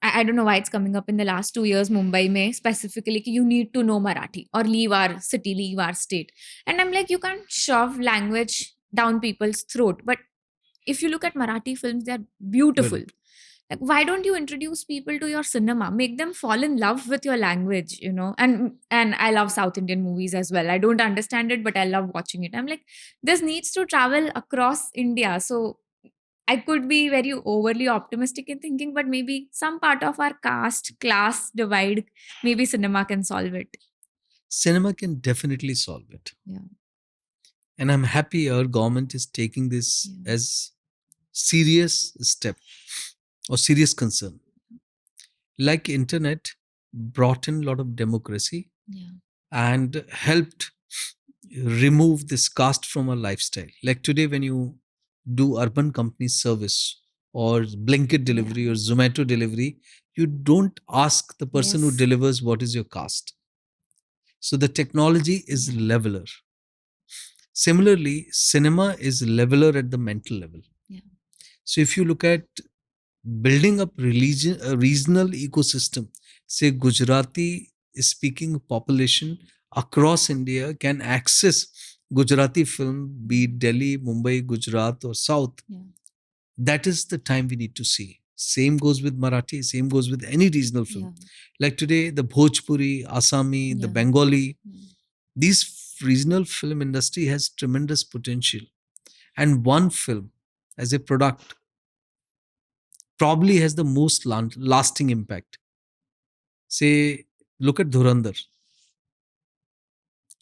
I don't know why it's coming up in the last 2 years, Mumbai mein specifically, ki you need to know Marathi or leave our city, leave our state. And I'm like, you can't shove language down people's throat. But if you look at Marathi films, they're beautiful. Correct. Like, why don't you introduce people to your cinema? Make them fall in love with your language, And I love South Indian movies as well. I don't understand it, but I love watching it. I'm like, this needs to travel across India. So I could be very overly optimistic in thinking, but maybe some part of our caste class divide, maybe cinema can solve it. Cinema can definitely solve it. Yeah. And I'm happy our government is taking this Yeah. as serious step or serious concern. Like internet brought in a lot of democracy Yeah. and helped remove this caste from our lifestyle. Like today, when you do urban company service or Blinkit delivery or Zomato delivery, you don't ask the person who Yes. delivers what is your caste. So the technology is leveler. Similarly, cinema is leveler at the mental level. Yeah. So if you look at building up a regional ecosystem. Say Gujarati speaking population across India can access Gujarati film, be it Delhi, Mumbai, Gujarat, or South. Yeah. That is the time we need to see. Same goes with Marathi, same goes with any regional film. Like today, the Bhojpuri, Assami, the Yeah. Bengali, Yeah. these regional film industry has tremendous potential. And one film as a product probably has the most lasting impact. Say, look at Dhurandhar.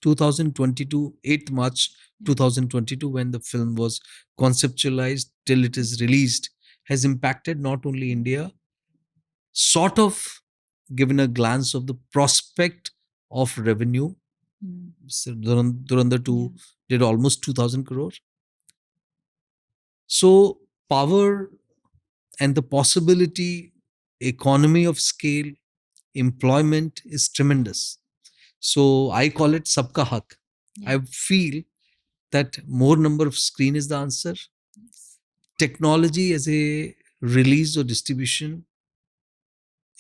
2022, 8th March 2022, when the film was conceptualized till it is released, has impacted not only India, sort of given a glance of the prospect of revenue. So Dhurandhar 2 did almost 2,000 crore. So power and the possibility, economy of scale, employment is tremendous. So I call it Sabka Hak. I feel that more number of screen is the answer. Technology as a release or distribution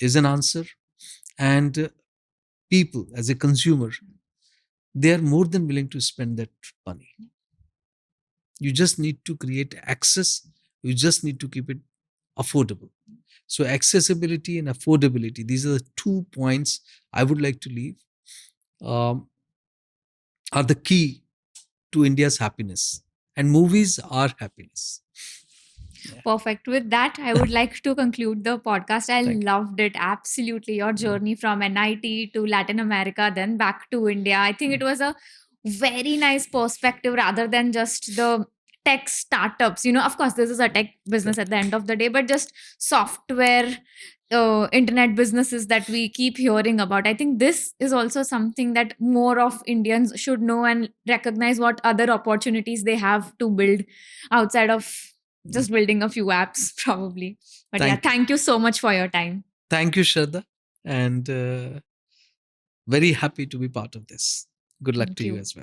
is an answer. And people as a consumer, they are more than willing to spend that money. You just need to create access. You just need to keep it affordable. So accessibility and affordability, these are the 2 points I would like to leave, are the key to India's happiness. And movies are happiness. Perfect. With that, I would like to conclude the podcast. I loved it. Absolutely. Your journey from NIT to Latin America, then back to India. I think it was a very nice perspective rather than just the tech startups. Of course, this is a tech business at the end of the day, but just software, internet businesses that we keep hearing about. I think this is also something that more of Indians should know and recognize what other opportunities they have to build outside of just building a few apps, probably. But thank you so much for your time. Thank you, Shraddha. And very happy to be part of this. Good luck to you as well.